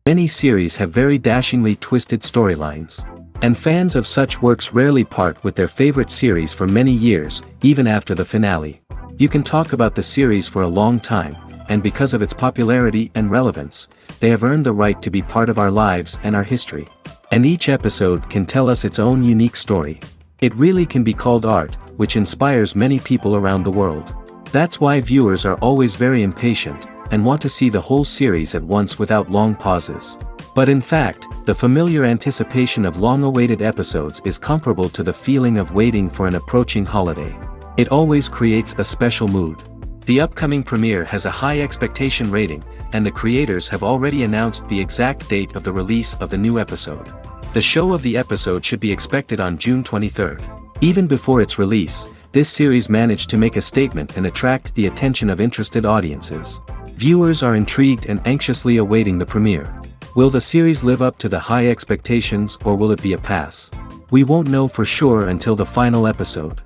Many series have very dashingly twisted storylines. And fans of such works rarely part with their favorite series for many years, even after the finale. You can talk about the series for a long time, and because of its popularity and relevance, they have earned the right to be part of our lives and our history. And each episode can tell us its own unique story. It really can be called art, which inspires many people around the world. That's why viewers are always very impatient, and want to see the whole series at once without long pauses. But in fact, the familiar anticipation of long-awaited episodes is comparable to the feeling of waiting for an approaching holiday. It always creates a special mood. The upcoming premiere has a high expectation rating, and the creators have already announced the exact date of the release of the new episode. The show of the episode should be expected on June 23rd. Even before its release, this series managed to make a statement and attract the attention of interested audiences. Viewers are intrigued and anxiously awaiting the premiere. Will the series live up to the high expectations, or will it be a pass? We won't know for sure until the final episode.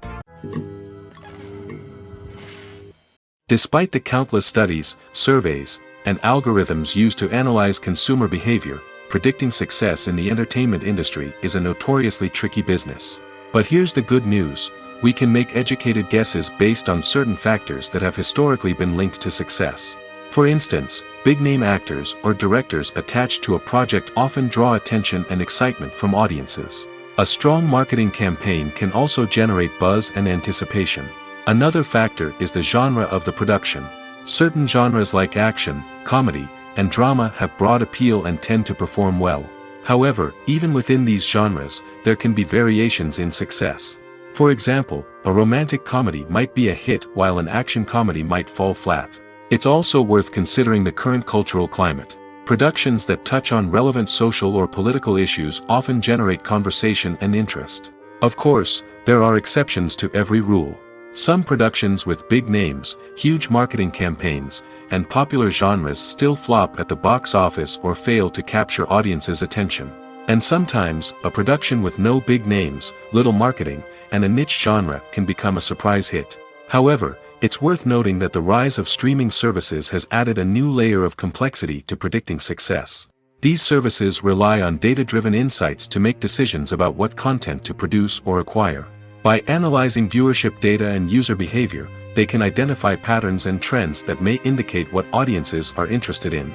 Despite the countless studies, surveys, and algorithms used to analyze consumer behavior, predicting success in the entertainment industry is a notoriously tricky business. But here's the good news: we can make educated guesses based on certain factors that have historically been linked to success. For instance, big-name actors or directors attached to a project often draw attention and excitement from audiences. A strong marketing campaign can also generate buzz and anticipation. Another factor is the genre of the production. Certain genres like action, comedy, and drama have broad appeal and tend to perform well. However, even within these genres, there can be variations in success. For example, a romantic comedy might be a hit while an action comedy might fall flat. It's also worth considering the current cultural climate. Productions that touch on relevant social or political issues often generate conversation and interest. Of course, there are exceptions to every rule. Some productions with big names, huge marketing campaigns, and popular genres still flop at the box office or fail to capture audiences' attention. And sometimes, a production with no big names, little marketing, and a niche genre can become a surprise hit. However, it's worth noting that the rise of streaming services has added a new layer of complexity to predicting success. These services rely on data-driven insights to make decisions about what content to produce or acquire. By analyzing viewership data and user behavior, they can identify patterns and trends that may indicate what audiences are interested in.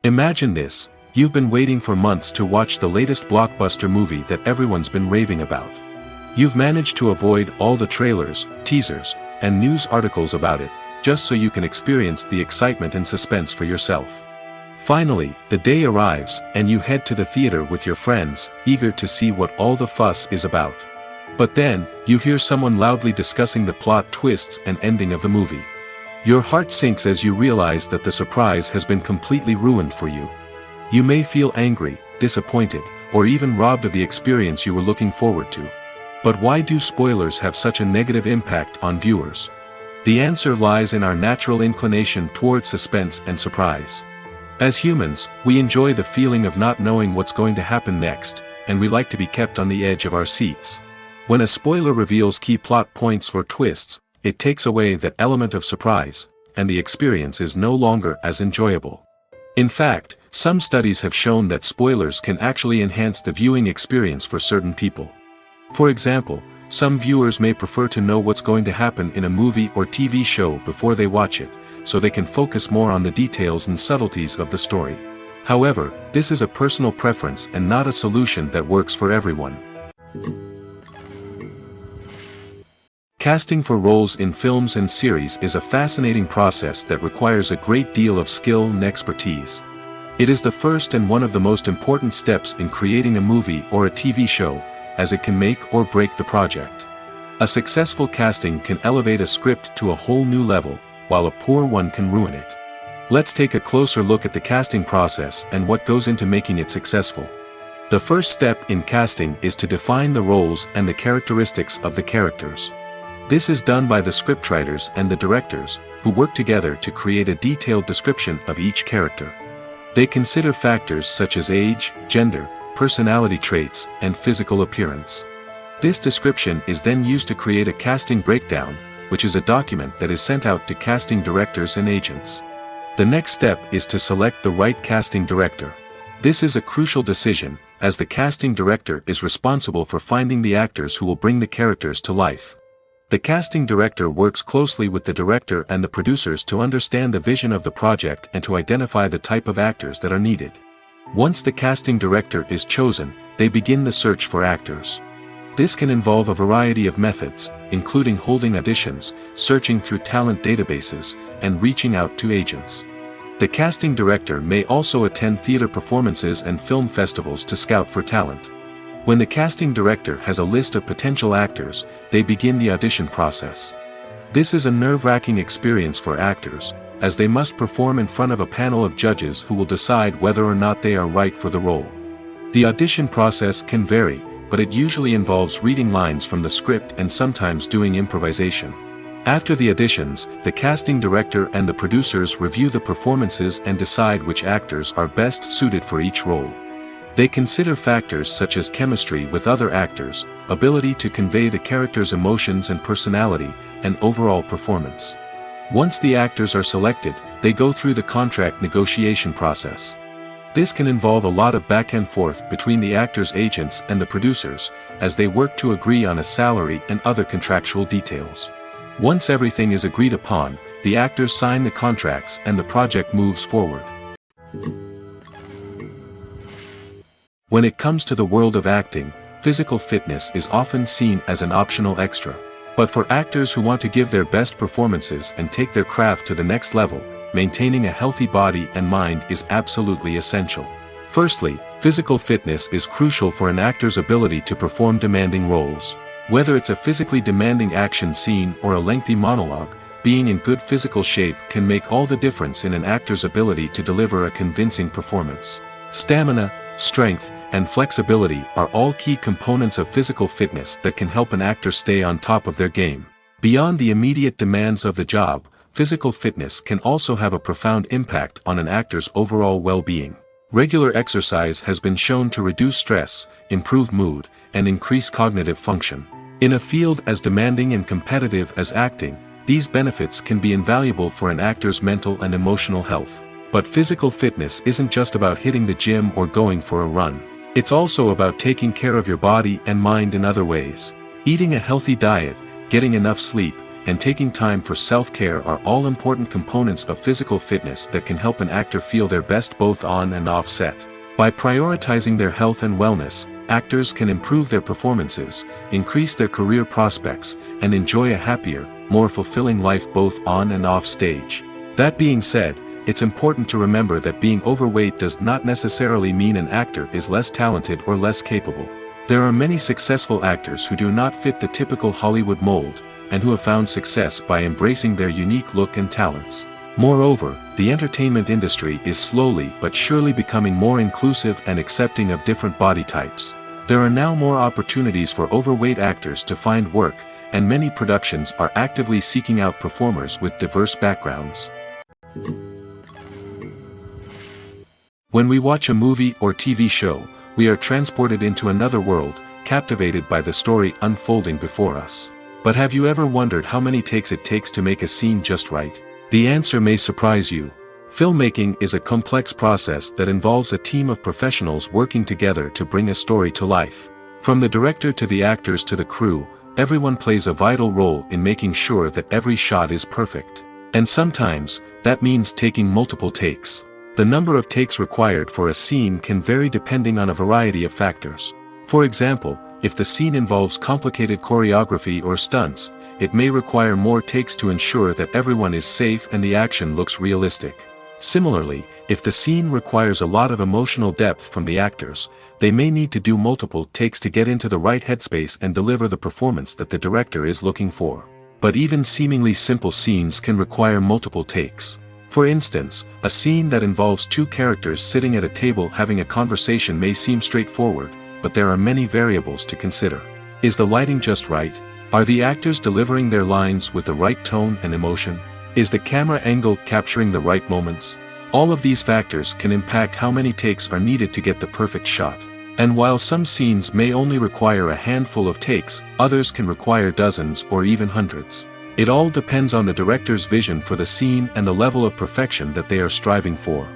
Imagine this: you've been waiting for months to watch the latest blockbuster movie that everyone's been raving about. You've managed to avoid all the trailers, teasers, and news articles about it, just so you can experience the excitement and suspense for yourself. Finally, the day arrives, and you head to the theater with your friends, eager to see what all the fuss is about. But then, you hear someone loudly discussing the plot twists and ending of the movie. Your heart sinks as you realize that the surprise has been completely ruined for you. You may feel angry, disappointed, or even robbed of the experience you were looking forward to. But why do spoilers have such a negative impact on viewers? The answer lies in our natural inclination toward suspense and surprise. As humans, we enjoy the feeling of not knowing what's going to happen next, and we like to be kept on the edge of our seats. When a spoiler reveals key plot points or twists, it takes away that element of surprise, and the experience is no longer as enjoyable. In fact, some studies have shown that spoilers can actually enhance the viewing experience for certain people. For example, some viewers may prefer to know what's going to happen in a movie or TV show before they watch it, so they can focus more on the details and subtleties of the story. However, this is a personal preference and not a solution that works for everyone. Casting for roles in films and series is a fascinating process that requires a great deal of skill and expertise. It is the first and one of the most important steps in creating a movie or a TV show, as it can make or break the project. A successful casting can elevate a script to a whole new level, while a poor one can ruin it. Let's take a closer look at the casting process and what goes into making it successful. The first step in casting is to define the roles and the characteristics of the characters. This is done by the scriptwriters and the directors, who work together to create a detailed description of each character. They consider factors such as age, gender, personality traits, and physical appearance. This description is then used to create a casting breakdown, which is a document that is sent out to casting directors and agents. The next step is to select the right casting director. This is a crucial decision, as the casting director is responsible for finding the actors who will bring the characters to life. The casting director works closely with the director and the producers to understand the vision of the project and to identify the type of actors that are needed. Once the casting director is chosen, they begin the search for actors. This can involve a variety of methods, including holding auditions, searching through talent databases, and reaching out to agents. The casting director may also attend theater performances and film festivals to scout for talent. When the casting director has a list of potential actors, they begin the audition process. This is a nerve-wracking experience for actors, as they must perform in front of a panel of judges who will decide whether or not they are right for the role. The audition process can vary, but it usually involves reading lines from the script and sometimes doing improvisation. After the auditions, the casting director and the producers review the performances and decide which actors are best suited for each role. They consider factors such as chemistry with other actors, ability to convey the character's emotions and personality, and overall performance. Once the actors are selected, they go through the contract negotiation process. This can involve a lot of back and forth between the actors' agents and the producers, as they work to agree on a salary and other contractual details. Once everything is agreed upon, the actors sign the contracts and the project moves forward. When it comes to the world of acting, physical fitness is often seen as an optional extra. But for actors who want to give their best performances and take their craft to the next level, maintaining a healthy body and mind is absolutely essential. Firstly, physical fitness is crucial for an actor's ability to perform demanding roles. Whether it's a physically demanding action scene or a lengthy monologue, being in good physical shape can make all the difference in an actor's ability to deliver a convincing performance. Stamina, strength, and flexibility are all key components of physical fitness that can help an actor stay on top of their game. Beyond the immediate demands of the job, physical fitness can also have a profound impact on an actor's overall well-being. Regular exercise has been shown to reduce stress, improve mood, and increase cognitive function. In a field as demanding and competitive as acting, these benefits can be invaluable for an actor's mental and emotional health. But physical fitness isn't just about hitting the gym or going for a run. It's also about taking care of your body and mind in other ways. Eating a healthy diet, getting enough sleep, and taking time for self-care are all important components of physical fitness that can help an actor feel their best both on and off set. By prioritizing their health and wellness, actors can improve their performances, increase their career prospects, and enjoy a happier, more fulfilling life both on and off stage. That being said, it's important to remember that being overweight does not necessarily mean an actor is less talented or less capable. There are many successful actors who do not fit the typical Hollywood mold, and who have found success by embracing their unique look and talents. Moreover, the entertainment industry is slowly but surely becoming more inclusive and accepting of different body types. There are now more opportunities for overweight actors to find work, and many productions are actively seeking out performers with diverse backgrounds. When we watch a movie or TV show, we are transported into another world, captivated by the story unfolding before us. But have you ever wondered how many takes it takes to make a scene just right? The answer may surprise you. Filmmaking is a complex process that involves a team of professionals working together to bring a story to life. From the director to the actors to the crew, everyone plays a vital role in making sure that every shot is perfect. And sometimes, that means taking multiple takes. The number of takes required for a scene can vary depending on a variety of factors. For example, if the scene involves complicated choreography or stunts, it may require more takes to ensure that everyone is safe and the action looks realistic. Similarly, if the scene requires a lot of emotional depth from the actors, they may need to do multiple takes to get into the right headspace and deliver the performance that the director is looking for. But even seemingly simple scenes can require multiple takes. For instance, a scene that involves two characters sitting at a table having a conversation may seem straightforward, but there are many variables to consider. Is the lighting just right? Are the actors delivering their lines with the right tone and emotion? Is the camera angle capturing the right moments? All of these factors can impact how many takes are needed to get the perfect shot. And while some scenes may only require a handful of takes, others can require dozens or even hundreds. It all depends on the director's vision for the scene and the level of perfection that they are striving for.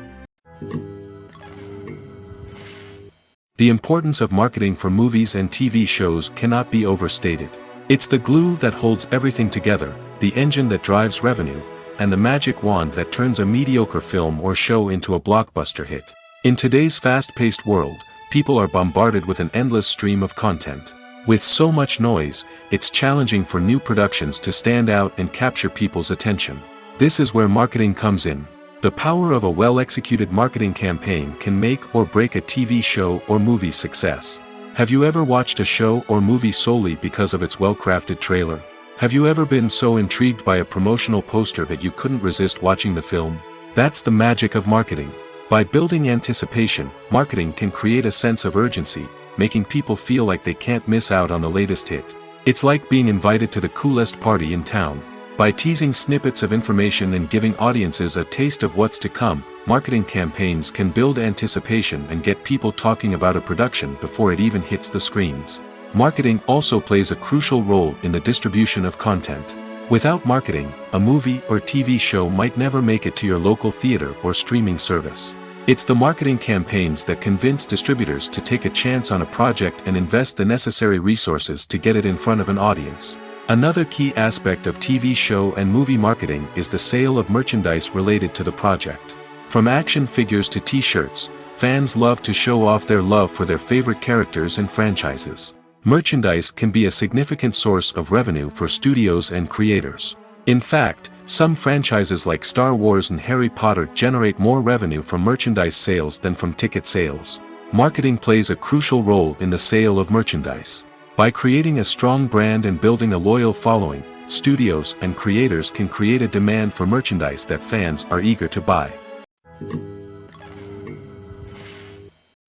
The importance of marketing for movies and TV shows cannot be overstated. It's the glue that holds everything together, the engine that drives revenue, and the magic wand that turns a mediocre film or show into a blockbuster hit. In today's fast-paced world, people are bombarded with an endless stream of content. With so much noise, it's challenging for new productions to stand out and capture people's attention. This is where marketing comes in. The power of a well-executed marketing campaign can make or break a TV show or movie's success. Have you ever watched a show or movie solely because of its well-crafted trailer? Have you ever been so intrigued by a promotional poster that you couldn't resist watching the film? That's the magic of marketing. By building anticipation, marketing can create a sense of urgency, making people feel like they can't miss out on the latest hit. It's like being invited to the coolest party in town. By teasing snippets of information and giving audiences a taste of what's to come, marketing campaigns can build anticipation and get people talking about a production before it even hits the screens. Marketing also plays a crucial role in the distribution of content. Without marketing, a movie or TV show might never make it to your local theater or streaming service. It's the marketing campaigns that convince distributors to take a chance on a project and invest the necessary resources to get it in front of an audience. Another key aspect of TV show and movie marketing is the sale of merchandise related to the project. From action figures to t-shirts, fans love to show off their love for their favorite characters and franchises. Merchandise can be a significant source of revenue for studios and creators. In fact, some franchises like Star Wars and Harry Potter generate more revenue from merchandise sales than from ticket sales. Marketing plays a crucial role in the sale of merchandise. By creating a strong brand and building a loyal following, studios and creators can create a demand for merchandise that fans are eager to buy.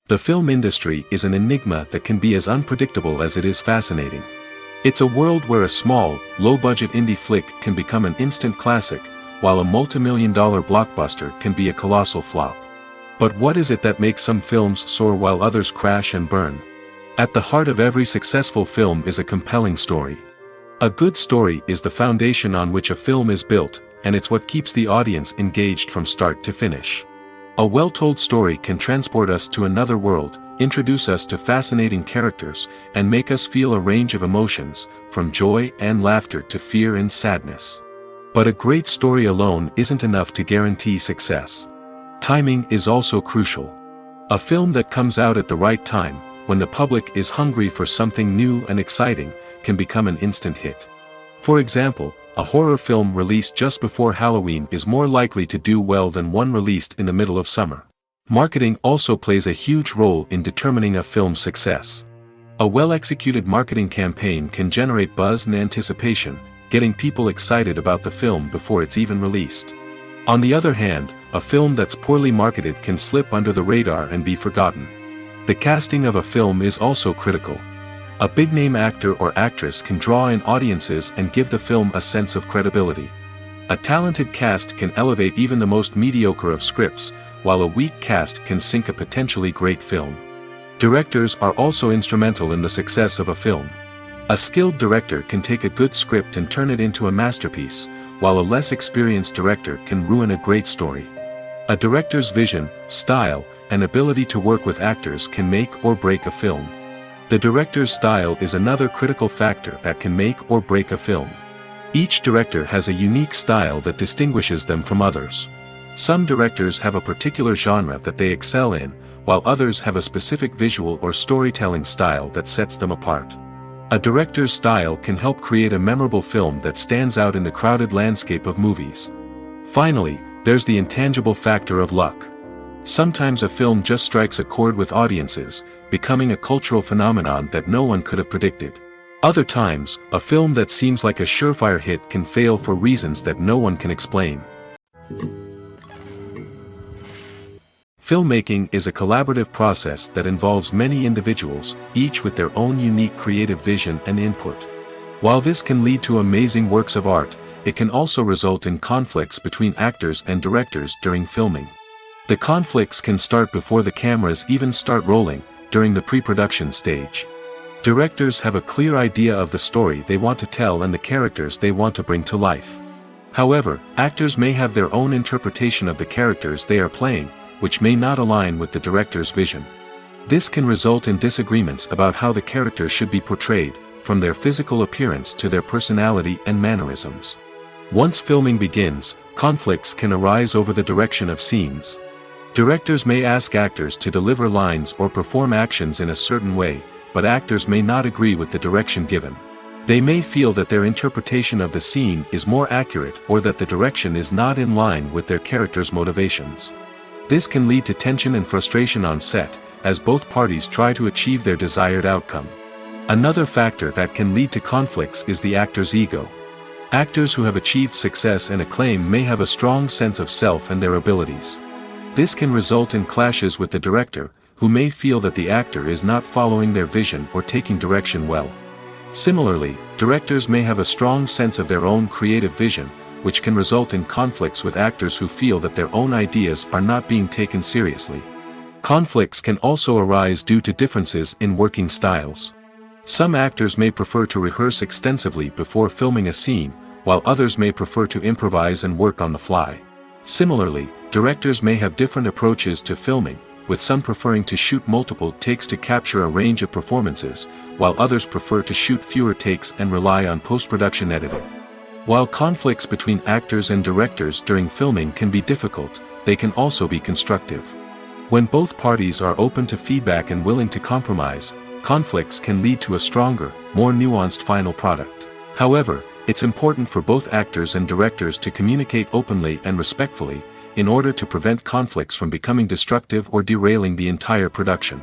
The film industry is an enigma that can be as unpredictable as it is fascinating. It's a world where a small, low-budget indie flick can become an instant classic, while a multi-million-dollar blockbuster can be a colossal flop. But what is it that makes some films soar while others crash and burn? At the heart of every successful film is a compelling story. A good story is the foundation on which a film is built, and it's what keeps the audience engaged from start to finish. A well-told story can transport us to another world, introduce us to fascinating characters, and make us feel a range of emotions, from joy and laughter to fear and sadness. But a great story alone isn't enough to guarantee success. Timing is also crucial. A film that comes out at the right time, when the public is hungry for something new and exciting, can become an instant hit. For example, a horror film released just before Halloween is more likely to do well than one released in the middle of summer. Marketing also plays a huge role in determining a film's success. A well-executed marketing campaign can generate buzz and anticipation, getting people excited about the film before it's even released. On the other hand, a film that's poorly marketed can slip under the radar and be forgotten. The casting of a film is also critical. A big-name actor or actress can draw in audiences and give the film a sense of credibility. A talented cast can elevate even the most mediocre of scripts, while a weak cast can sink a potentially great film. Directors are also instrumental in the success of a film. A skilled director can take a good script and turn it into a masterpiece, while a less experienced director can ruin a great story. A director's vision, style, and ability to work with actors can make or break a film. The director's style is another critical factor that can make or break a film. Each director has a unique style that distinguishes them from others. Some directors have a particular genre that they excel in, while others have a specific visual or storytelling style that sets them apart. A director's style can help create a memorable film that stands out in the crowded landscape of movies. Finally, there's the intangible factor of luck. Sometimes a film just strikes a chord with audiences, becoming a cultural phenomenon that no one could have predicted. Other times, a film that seems like a surefire hit can fail for reasons that no one can explain. Filmmaking is a collaborative process that involves many individuals, each with their own unique creative vision and input. While this can lead to amazing works of art, it can also result in conflicts between actors and directors during filming. The conflicts can start before the cameras even start rolling, during the pre-production stage. Directors have a clear idea of the story they want to tell and the characters they want to bring to life. However, actors may have their own interpretation of the characters they are playing, which may not align with the director's vision. This can result in disagreements about how the characters should be portrayed, from their physical appearance to their personality and mannerisms. Once filming begins, conflicts can arise over the direction of scenes. Directors may ask actors to deliver lines or perform actions in a certain way, but actors may not agree with the direction given. They may feel that their interpretation of the scene is more accurate or that the direction is not in line with their character's motivations. This can lead to tension and frustration on set, as both parties try to achieve their desired outcome. Another factor that can lead to conflicts is the actor's ego. Actors who have achieved success and acclaim may have a strong sense of self and their abilities. This can result in clashes with the director, who may feel that the actor is not following their vision or taking direction well. Similarly, directors may have a strong sense of their own creative vision, which can result in conflicts with actors who feel that their own ideas are not being taken seriously. Conflicts can also arise due to differences in working styles. Some actors may prefer to rehearse extensively before filming a scene, while others may prefer to improvise and work on the fly. Similarly, directors may have different approaches to filming, with some preferring to shoot multiple takes to capture a range of performances, while others prefer to shoot fewer takes and rely on post-production editing. While conflicts between actors and directors during filming can be difficult, they can also be constructive. When both parties are open to feedback and willing to compromise, conflicts can lead to a stronger, more nuanced final product. However, it's important for both actors and directors to communicate openly and respectfully, in order to prevent conflicts from becoming destructive or derailing the entire production.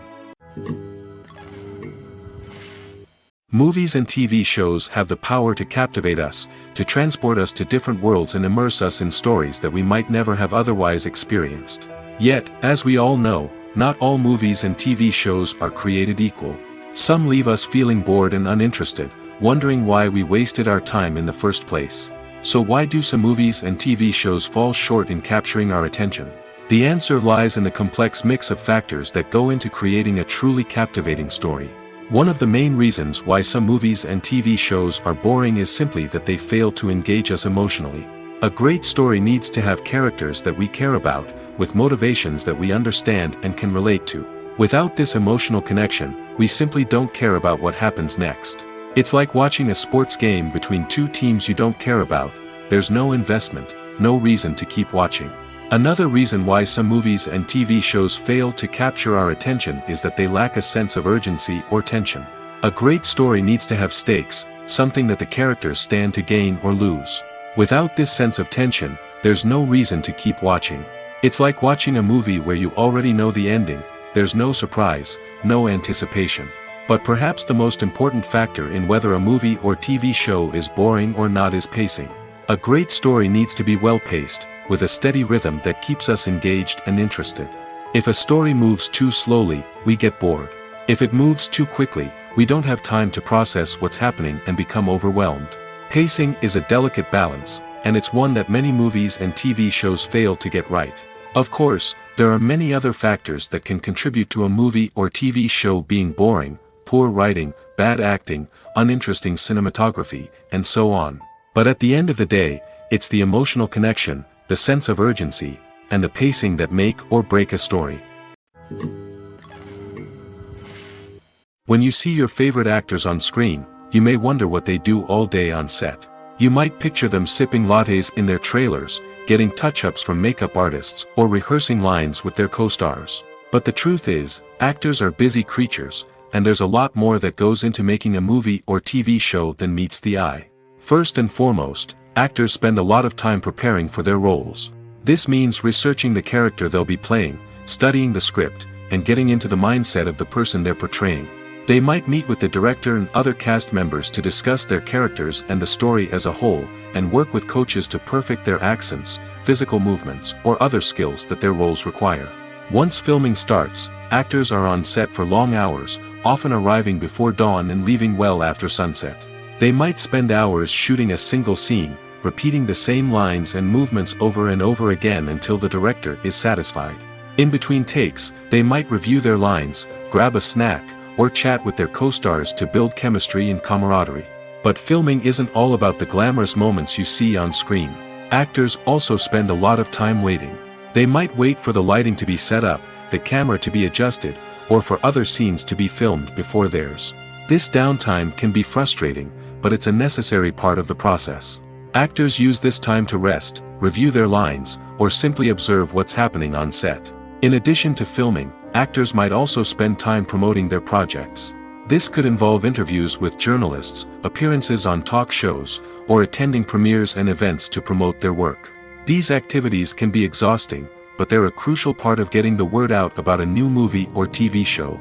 Movies and TV shows have the power to captivate us, to transport us to different worlds and immerse us in stories that we might never have otherwise experienced. Yet, as we all know, not all movies and TV shows are created equal. Some leave us feeling bored and uninterested, wondering why we wasted our time in the first place. So why do some movies and TV shows fall short in capturing our attention? The answer lies in the complex mix of factors that go into creating a truly captivating story. One of the main reasons why some movies and TV shows are boring is simply that they fail to engage us emotionally. A great story needs to have characters that we care about, with motivations that we understand and can relate to. Without this emotional connection, we simply don't care about what happens next. It's like watching a sports game between two teams you don't care about. There's no investment, no reason to keep watching. Another reason why some movies and TV shows fail to capture our attention is that they lack a sense of urgency or tension. A great story needs to have stakes, something that the characters stand to gain or lose. Without this sense of tension, there's no reason to keep watching. It's like watching a movie where you already know the ending. There's no surprise, no anticipation. But perhaps the most important factor in whether a movie or TV show is boring or not is pacing. A great story needs to be well-paced, with a steady rhythm that keeps us engaged and interested. If a story moves too slowly, we get bored. If it moves too quickly, we don't have time to process what's happening and become overwhelmed. Pacing is a delicate balance, and it's one that many movies and TV shows fail to get right. Of course, there are many other factors that can contribute to a movie or TV show being boring: poor writing, bad acting, uninteresting cinematography, and so on. But at the end of the day, it's the emotional connection, the sense of urgency, and the pacing that make or break a story. When you see your favorite actors on screen, you may wonder what they do all day on set. You might picture them sipping lattes in their trailers, getting touch-ups from makeup artists, or rehearsing lines with their co-stars. But the truth is, actors are busy creatures, and there's a lot more that goes into making a movie or TV show than meets the eye. First and foremost, actors spend a lot of time preparing for their roles. This means researching the character they'll be playing, studying the script, and getting into the mindset of the person they're portraying. They might meet with the director and other cast members to discuss their characters and the story as a whole, and work with coaches to perfect their accents, physical movements, or other skills that their roles require. Once filming starts, actors are on set for long hours, often arriving before dawn and leaving well after sunset. They might spend hours shooting a single scene, repeating the same lines and movements over and over again until the director is satisfied. In between takes, they might review their lines, grab a snack, or chat with their co-stars to build chemistry and camaraderie. But filming isn't all about the glamorous moments you see on screen. Actors also spend a lot of time waiting. They might wait for the lighting to be set up, the camera to be adjusted, or for other scenes to be filmed before theirs. This downtime can be frustrating, but it's a necessary part of the process. Actors use this time to rest, review their lines, or simply observe what's happening on set. In addition to filming, actors might also spend time promoting their projects. This could involve interviews with journalists, appearances on talk shows, or attending premieres and events to promote their work. These activities can be exhausting, but they're a crucial part of getting the word out about a new movie or TV show.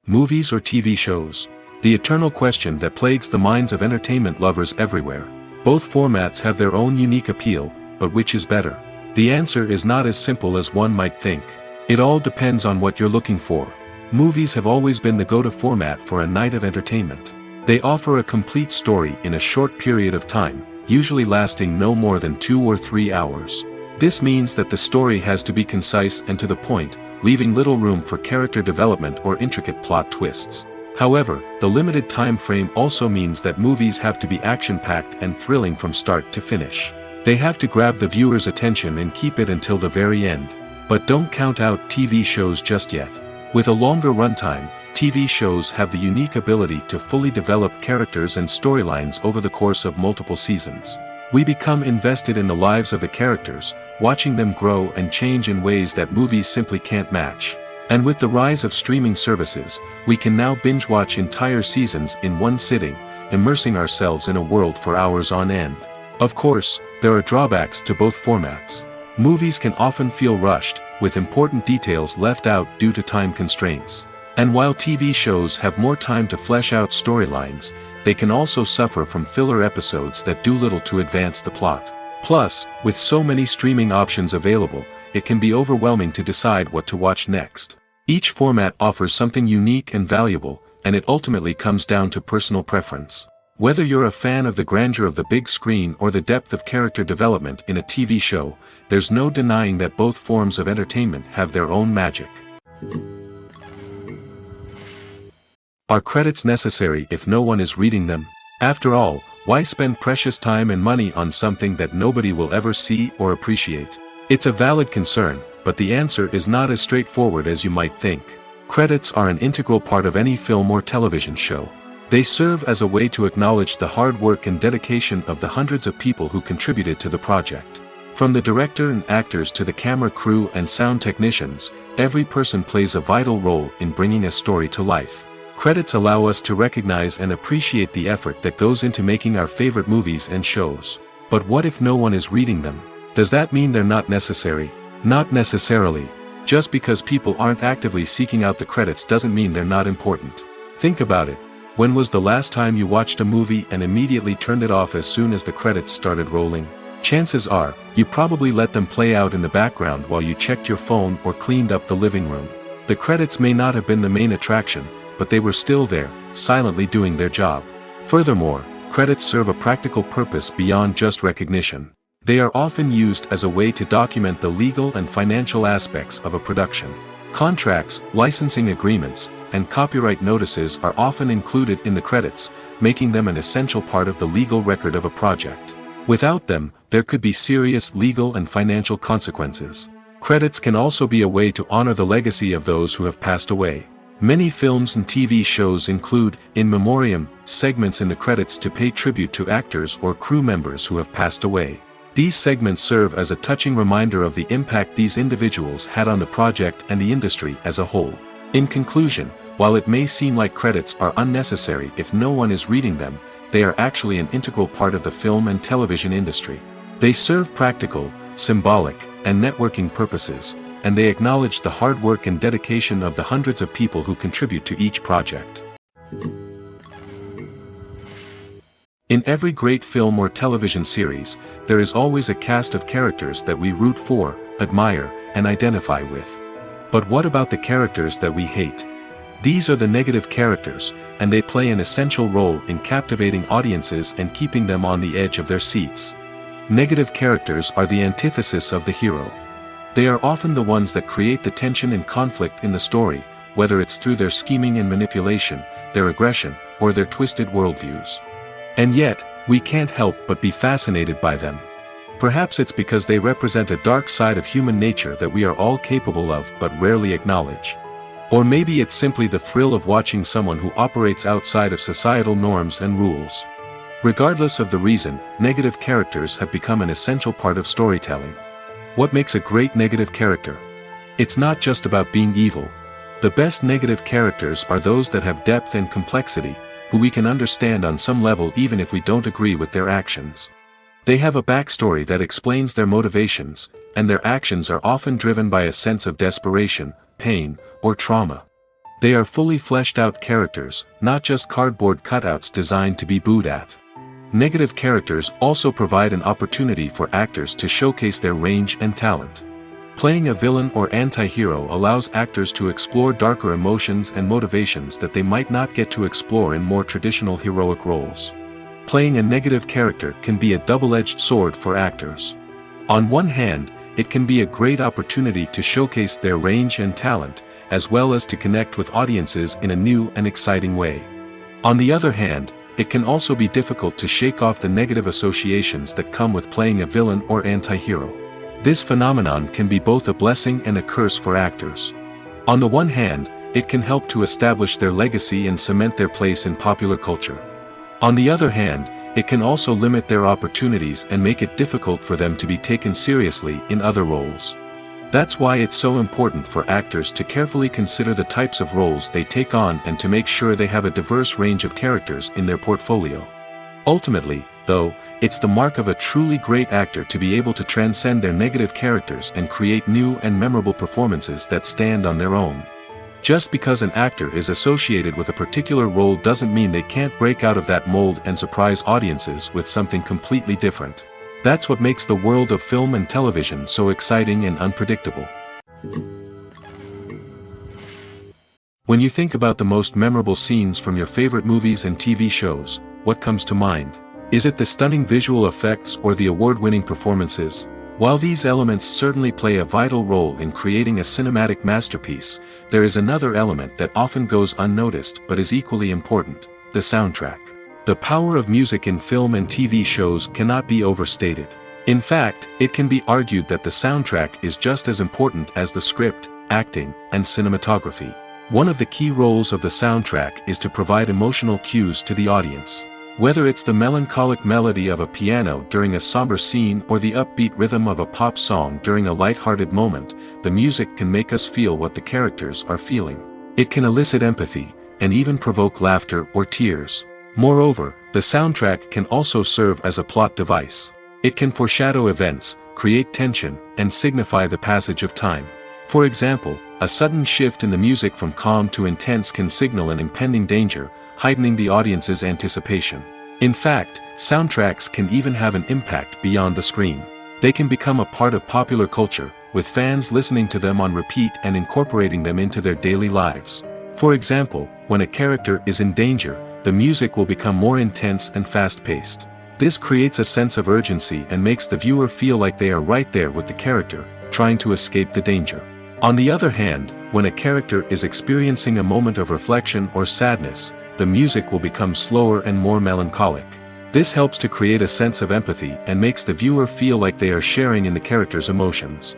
Movies or TV shows? The eternal question that plagues the minds of entertainment lovers everywhere. Both formats have their own unique appeal, but which is better? The answer is not as simple as one might think. It all depends on what you're looking for. Movies have always been the go-to format for a night of entertainment. They offer a complete story in a short period of time, usually lasting no more than 2 or 3 hours. This means that the story has to be concise and to the point, leaving little room for character development or intricate plot twists. However, the limited time frame also means that movies have to be action-packed and thrilling from start to finish. They have to grab the viewer's attention and keep it until the very end. But don't count out TV shows just yet. With a longer runtime, TV shows have the unique ability to fully develop characters and storylines over the course of multiple seasons. We become invested in the lives of the characters, watching them grow and change in ways that movies simply can't match. And with the rise of streaming services, we can now binge-watch entire seasons in one sitting, immersing ourselves in a world for hours on end. Of course, there are drawbacks to both formats. Movies can often feel rushed, with important details left out due to time constraints. And while TV shows have more time to flesh out storylines, they can also suffer from filler episodes that do little to advance the plot. Plus, with so many streaming options available, it can be overwhelming to decide what to watch next. Each format offers something unique and valuable, and it ultimately comes down to personal preference. Whether you're a fan of the grandeur of the big screen or the depth of character development in a TV show, there's no denying that both forms of entertainment have their own magic. Are credits necessary if no one is reading them? After all, why spend precious time and money on something that nobody will ever see or appreciate? It's a valid concern, but the answer is not as straightforward as you might think. Credits are an integral part of any film or television show. They serve as a way to acknowledge the hard work and dedication of the hundreds of people who contributed to the project. From the director and actors to the camera crew and sound technicians, every person plays a vital role in bringing a story to life. Credits allow us to recognize and appreciate the effort that goes into making our favorite movies and shows. But what if no one is reading them? Does that mean they're not necessary? Not necessarily. Just because people aren't actively seeking out the credits doesn't mean they're not important. Think about it. When was the last time you watched a movie and immediately turned it off as soon as the credits started rolling? Chances are, you probably let them play out in the background while you checked your phone or cleaned up the living room. The credits may not have been the main attraction, but they were still there, silently doing their job. Furthermore, credits serve a practical purpose beyond just recognition. They are often used as a way to document the legal and financial aspects of a production. Contracts, licensing agreements, and copyright notices are often included in the credits, making them an essential part of the legal record of a project. Without them, there could be serious legal and financial consequences. Credits can also be a way to honor the legacy of those who have passed away. Many films and TV shows include, in memoriam, segments in the credits to pay tribute to actors or crew members who have passed away. These segments serve as a touching reminder of the impact these individuals had on the project and the industry as a whole. In conclusion, while it may seem like credits are unnecessary if no one is reading them, they are actually an integral part of the film and television industry. They serve practical, symbolic, and networking purposes, and they acknowledge the hard work and dedication of the hundreds of people who contribute to each project. In every great film or television series, there is always a cast of characters that we root for, admire, and identify with. But what about the characters that we hate? These are the negative characters, and they play an essential role in captivating audiences and keeping them on the edge of their seats. Negative characters are the antithesis of the hero. They are often the ones that create the tension and conflict in the story, whether it's through their scheming and manipulation, their aggression, or their twisted worldviews. And yet, we can't help but be fascinated by them. Perhaps it's because they represent a dark side of human nature that we are all capable of but rarely acknowledge. Or maybe it's simply the thrill of watching someone who operates outside of societal norms and rules. Regardless of the reason, negative characters have become an essential part of storytelling. What makes a great negative character? It's not just about being evil. The best negative characters are those that have depth and complexity, who we can understand on some level even if we don't agree with their actions. They have a backstory that explains their motivations, and their actions are often driven by a sense of desperation, pain, or trauma. They are fully fleshed out characters, not just cardboard cutouts designed to be booed at. Negative characters also provide an opportunity for actors to showcase their range and talent. Playing a villain or anti-hero allows actors to explore darker emotions and motivations that they might not get to explore in more traditional heroic roles. Playing a negative character can be a double-edged sword for actors. On one hand, it can be a great opportunity to showcase their range and talent, as well as to connect with audiences in a new and exciting way. On the other hand, it can also be difficult to shake off the negative associations that come with playing a villain or anti-hero. This phenomenon can be both a blessing and a curse for actors. On the one hand, it can help to establish their legacy and cement their place in popular culture. On the other hand, it can also limit their opportunities and make it difficult for them to be taken seriously in other roles. That's why it's so important for actors to carefully consider the types of roles they take on and to make sure they have a diverse range of characters in their portfolio. Ultimately, though, it's the mark of a truly great actor to be able to transcend their negative characters and create new and memorable performances that stand on their own. Just because an actor is associated with a particular role doesn't mean they can't break out of that mold and surprise audiences with something completely different. That's what makes the world of film and television so exciting and unpredictable. When you think about the most memorable scenes from your favorite movies and TV shows, what comes to mind? Is it the stunning visual effects or the award-winning performances? While these elements certainly play a vital role in creating a cinematic masterpiece, there is another element that often goes unnoticed but is equally important: the soundtrack. The power of music in film and TV shows cannot be overstated. In fact, it can be argued that the soundtrack is just as important as the script, acting, and cinematography. One of the key roles of the soundtrack is to provide emotional cues to the audience. Whether it's the melancholic melody of a piano during a somber scene or the upbeat rhythm of a pop song during a light-hearted moment, the music can make us feel what the characters are feeling. It can elicit empathy, and even provoke laughter or tears. Moreover, the soundtrack can also serve as a plot device. It can foreshadow events, create tension, and signify the passage of time. For example, a sudden shift in the music from calm to intense can signal an impending danger, heightening the audience's anticipation. In fact, soundtracks can even have an impact beyond the screen. They can become a part of popular culture, with fans listening to them on repeat and incorporating them into their daily lives. For example, when a character is in danger, the music will become more intense and fast-paced. This creates a sense of urgency and makes the viewer feel like they are right there with the character, trying to escape the danger. On the other hand, when a character is experiencing a moment of reflection or sadness, the music will become slower and more melancholic. This helps to create a sense of empathy and makes the viewer feel like they are sharing in the character's emotions.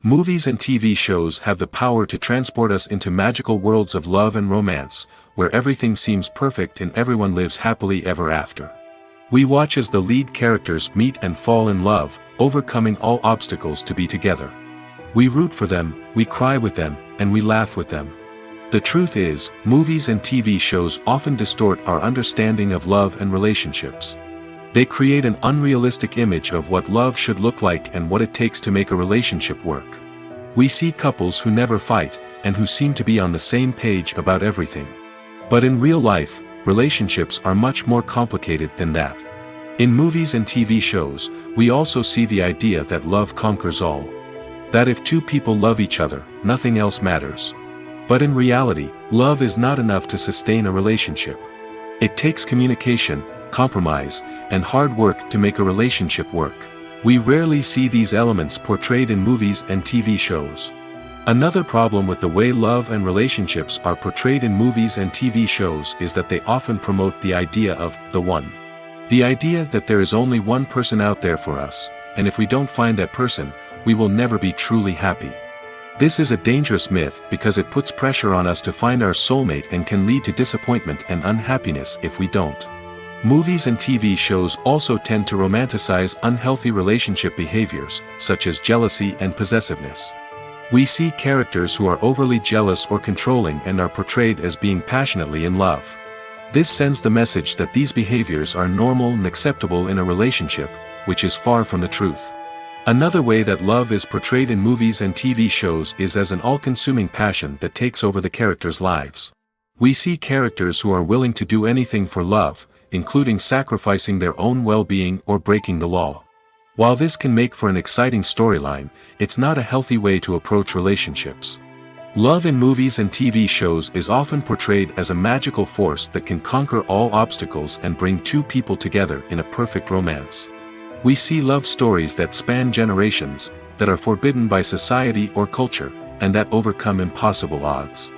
Movies and TV shows have the power to transport us into magical worlds of love and romance, where everything seems perfect and everyone lives happily ever after. We watch as the lead characters meet and fall in love, overcoming all obstacles to be together. We root for them, we cry with them, and we laugh with them. The truth is, movies and TV shows often distort our understanding of love and relationships. They create an unrealistic image of what love should look like and what it takes to make a relationship work. We see couples who never fight, and who seem to be on the same page about everything. But in real life, relationships are much more complicated than that. In movies and TV shows, we also see the idea that love conquers all. That if two people love each other, nothing else matters. But in reality, love is not enough to sustain a relationship. It takes communication, compromise, and hard work to make a relationship work. We rarely see these elements portrayed in movies and TV shows. Another problem with the way love and relationships are portrayed in movies and TV shows is that they often promote the idea of the one. The idea that there is only one person out there for us, and if we don't find that person, we will never be truly happy. This is a dangerous myth because it puts pressure on us to find our soulmate and can lead to disappointment and unhappiness if we don't. Movies and TV shows also tend to romanticize unhealthy relationship behaviors, such as jealousy and possessiveness. We see characters who are overly jealous or controlling and are portrayed as being passionately in love. This sends the message that these behaviors are normal and acceptable in a relationship, which is far from the truth. Another way that love is portrayed in movies and TV shows is as an all-consuming passion that takes over the characters' lives. We see characters who are willing to do anything for love, including sacrificing their own well-being or breaking the law. While this can make for an exciting storyline, it's not a healthy way to approach relationships. Love in movies and TV shows is often portrayed as a magical force that can conquer all obstacles and bring two people together in a perfect romance. We see love stories that span generations, that are forbidden by society or culture, and that overcome impossible odds.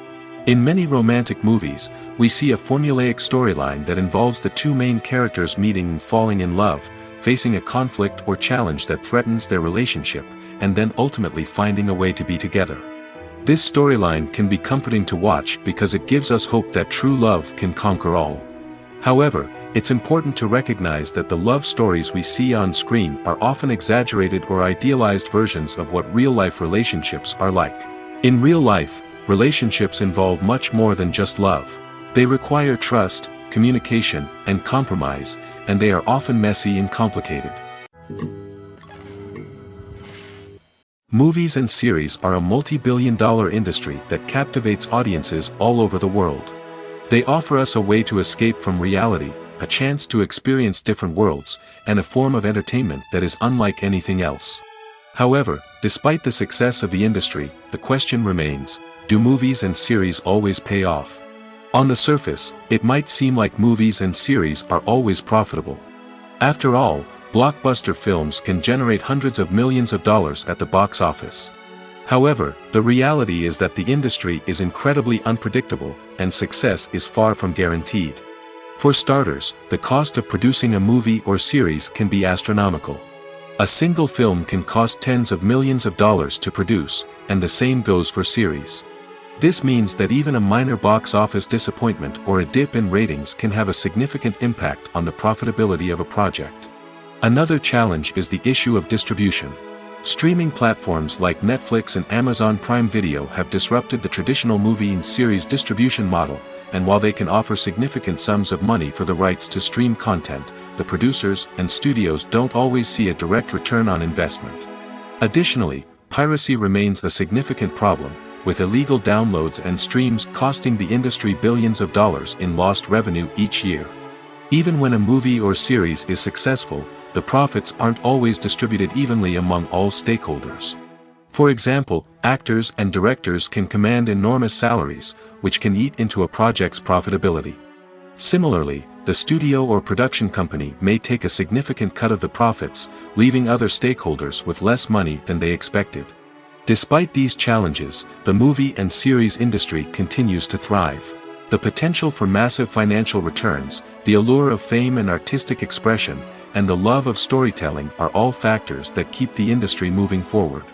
In many romantic movies, we see a formulaic storyline that involves the two main characters meeting and falling in love, facing a conflict or challenge that threatens their relationship, and then ultimately finding a way to be together. This storyline can be comforting to watch because it gives us hope that true love can conquer all. However, it's important to recognize that the love stories we see on screen are often exaggerated or idealized versions of what real-life relationships are like. In real life, relationships involve much more than just love. They require trust, communication, and compromise, and they are often messy and complicated. Movies and series are a multi-billion-dollar industry that captivates audiences all over the world. They offer us a way to escape from reality, a chance to experience different worlds, and a form of entertainment that is unlike anything else. However, despite the success of the industry, the question remains, do movies and series always pay off? On the surface, it might seem like movies and series are always profitable. After all, blockbuster films can generate hundreds of millions of dollars at the box office. However, the reality is that the industry is incredibly unpredictable, and success is far from guaranteed. For starters, the cost of producing a movie or series can be astronomical. A single film can cost tens of millions of dollars to produce, and the same goes for series. This means that even a minor box office disappointment or a dip in ratings can have a significant impact on the profitability of a project. Another challenge is the issue of distribution. Streaming platforms like Netflix and Amazon Prime Video have disrupted the traditional movie and series distribution model, and while they can offer significant sums of money for the rights to stream content, the producers and studios don't always see a direct return on investment. Additionally, piracy remains a significant problem, with illegal downloads and streams costing the industry billions of dollars in lost revenue each year. Even when a movie or series is successful, the profits aren't always distributed evenly among all stakeholders. For example, actors and directors can command enormous salaries, which can eat into a project's profitability. Similarly, the studio or production company may take a significant cut of the profits, leaving other stakeholders with less money than they expected. Despite these challenges, the movie and series industry continues to thrive. The potential for massive financial returns, the allure of fame and artistic expression, and the love of storytelling are all factors that keep the industry moving forward.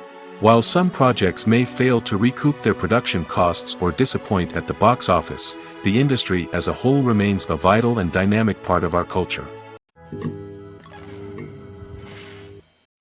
While some projects may fail to recoup their production costs or disappoint at the box office, the industry as a whole remains a vital and dynamic part of our culture.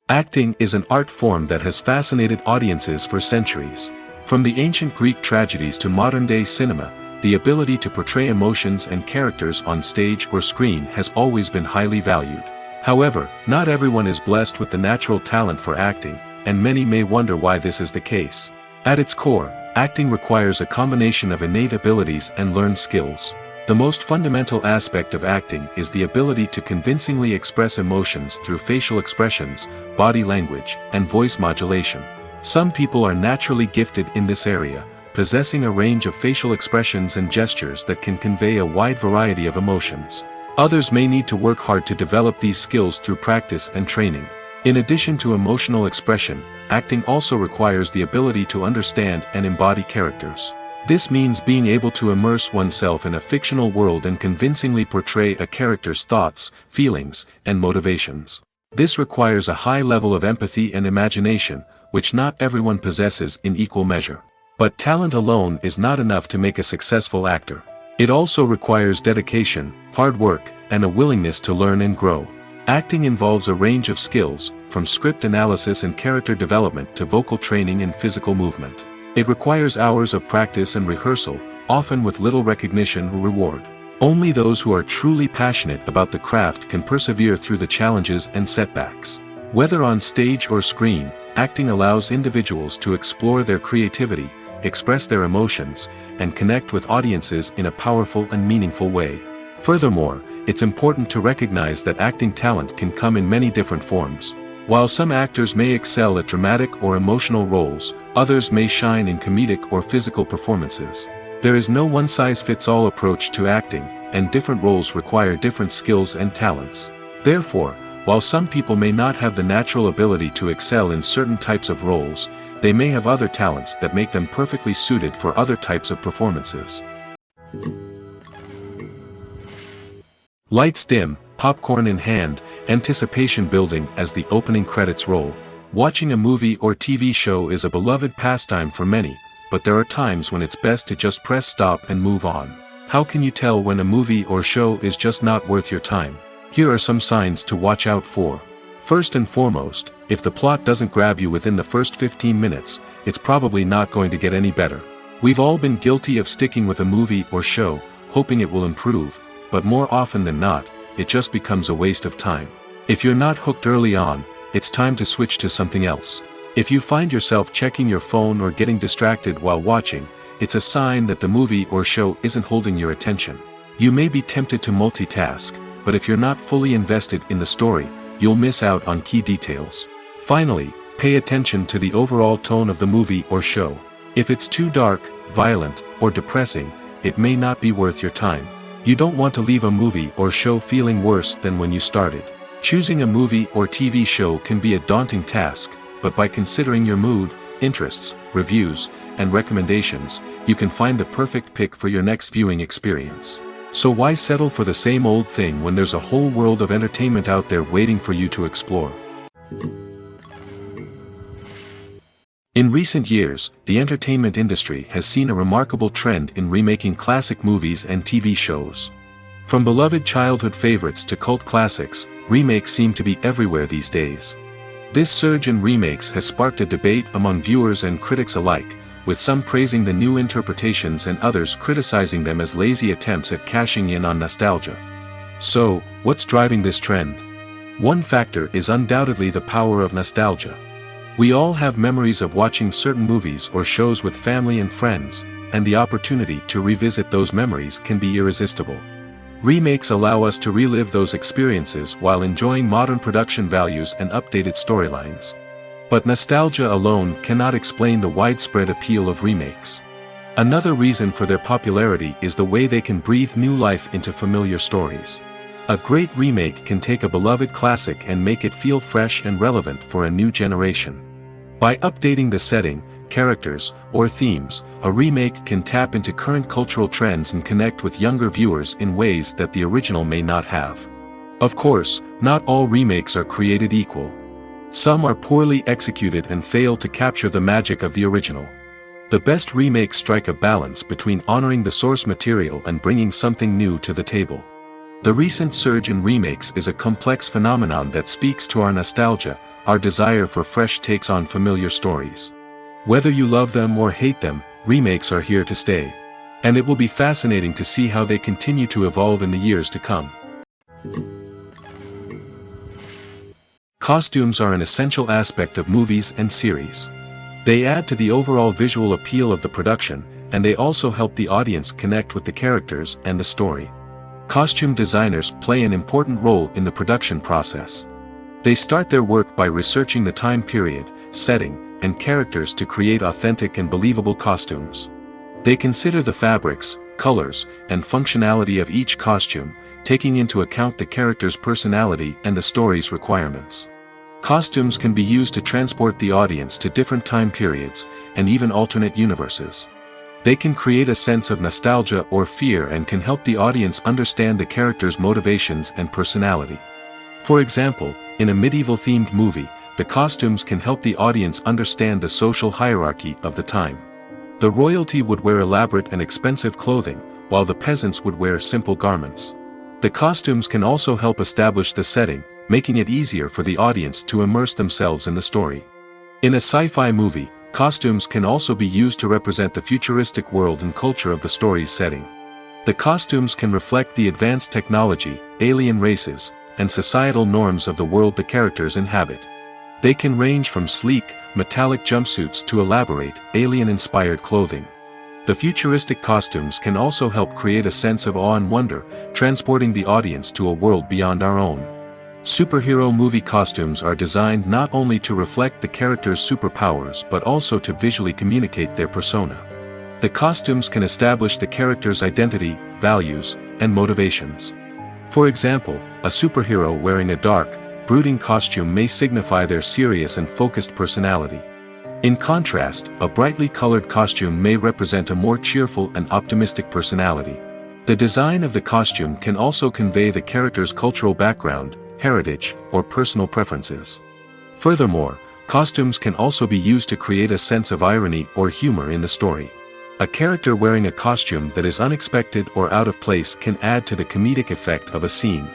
Acting is an art form that has fascinated audiences for centuries. From the ancient Greek tragedies to modern-day cinema, the ability to portray emotions and characters on stage or screen has always been highly valued. However, not everyone is blessed with the natural talent for acting, and many may wonder why this is the case. At its core, acting requires a combination of innate abilities and learned skills. The most fundamental aspect of acting is the ability to convincingly express emotions through facial expressions, body language, and voice modulation. Some people are naturally gifted in this area, possessing a range of facial expressions and gestures that can convey a wide variety of emotions. Others may need to work hard to develop these skills through practice and training. In addition to emotional expression, acting also requires the ability to understand and embody characters. This means being able to immerse oneself in a fictional world and convincingly portray a character's thoughts, feelings, and motivations. This requires a high level of empathy and imagination, which not everyone possesses in equal measure. But talent alone is not enough to make a successful actor. It also requires dedication, hard work, and a willingness to learn and grow. Acting involves a range of skills, from script analysis and character development to vocal training and physical movement. It requires hours of practice and rehearsal, often with little recognition or reward. Only those who are truly passionate about the craft can persevere through the challenges and setbacks. Whether on stage or screen, acting allows individuals to explore their creativity, express their emotions, and connect with audiences in a powerful and meaningful way. Furthermore, it's important to recognize that acting talent can come in many different forms. While some actors may excel at dramatic or emotional roles, others may shine in comedic or physical performances. There is no one-size-fits-all approach to acting, and different roles require different skills and talents. Therefore, while some people may not have the natural ability to excel in certain types of roles, they may have other talents that make them perfectly suited for other types of performances. Lights dim, popcorn in hand, anticipation building as the opening credits roll. Watching a movie or TV show is a beloved pastime for many, but there are times when it's best to just press stop and move on. How can you tell when a movie or show is just not worth your time? Here are some signs to watch out for. First and foremost, if the plot doesn't grab you within the first 15 minutes, it's probably not going to get any better. We've all been guilty of sticking with a movie or show, hoping it will improve, but more often than not, it just becomes a waste of time. If you're not hooked early on, it's time to switch to something else. If you find yourself checking your phone or getting distracted while watching, it's a sign that the movie or show isn't holding your attention. You may be tempted to multitask, but if you're not fully invested in the story, you'll miss out on key details. Finally, pay attention to the overall tone of the movie or show. If it's too dark, violent, or depressing, it may not be worth your time. You don't want to leave a movie or show feeling worse than when you started. Choosing a movie or TV show can be a daunting task, but by considering your mood, interests, reviews, and recommendations, you can find the perfect pick for your next viewing experience. So why settle for the same old thing when there's a whole world of entertainment out there waiting for you to explore? In recent years, the entertainment industry has seen a remarkable trend in remaking classic movies and TV shows. From beloved childhood favorites to cult classics, remakes seem to be everywhere these days. This surge in remakes has sparked a debate among viewers and critics alike, with some praising the new interpretations and others criticizing them as lazy attempts at cashing in on nostalgia. So, what's driving this trend? One factor is undoubtedly the power of nostalgia. We all have memories of watching certain movies or shows with family and friends, and the opportunity to revisit those memories can be irresistible. Remakes allow us to relive those experiences while enjoying modern production values and updated storylines. But nostalgia alone cannot explain the widespread appeal of remakes. Another reason for their popularity is the way they can breathe new life into familiar stories. A great remake can take a beloved classic and make it feel fresh and relevant for a new generation. By updating the setting, characters, or themes, a remake can tap into current cultural trends and connect with younger viewers in ways that the original may not have. Of course, not all remakes are created equal. Some are poorly executed and fail to capture the magic of the original. The best remakes strike a balance between honoring the source material and bringing something new to the table. The recent surge in remakes is a complex phenomenon that speaks to our nostalgia, our desire for fresh takes on familiar stories. Whether you love them or hate them, remakes are here to stay. And it will be fascinating to see how they continue to evolve in the years to come. Costumes are an essential aspect of movies and series. They add to the overall visual appeal of the production, and they also help the audience connect with the characters and the story. Costume designers play an important role in the production process. They start their work by researching the time period, setting, and characters to create authentic and believable costumes. They consider the fabrics, colors, and functionality of each costume, taking into account the character's personality and the story's requirements. Costumes can be used to transport the audience to different time periods, and even alternate universes. They can create a sense of nostalgia or fear and can help the audience understand the character's motivations and personality. For example, in a medieval-themed movie, the costumes can help the audience understand the social hierarchy of the time. The royalty would wear elaborate and expensive clothing, while the peasants would wear simple garments. The costumes can also help establish the setting, making it easier for the audience to immerse themselves in the story. In a sci-fi movie, costumes can also be used to represent the futuristic world and culture of the story's setting. The costumes can reflect the advanced technology, alien races, and societal norms of the world the characters inhabit. They can range from sleek, metallic jumpsuits to elaborate, alien-inspired clothing. The futuristic costumes can also help create a sense of awe and wonder, transporting the audience to a world beyond our own. Superhero movie costumes are designed not only to reflect the character's superpowers but also to visually communicate their persona. The costumes can establish the character's identity, values, and motivations. For example, a superhero wearing a dark, brooding costume may signify their serious and focused personality. In contrast, a brightly colored costume may represent a more cheerful and optimistic personality. The design of the costume can also convey the character's cultural background, heritage, or personal preferences. Furthermore, costumes can also be used to create a sense of irony or humor in the story. A character wearing a costume that is unexpected or out of place can add to the comedic effect of a scene.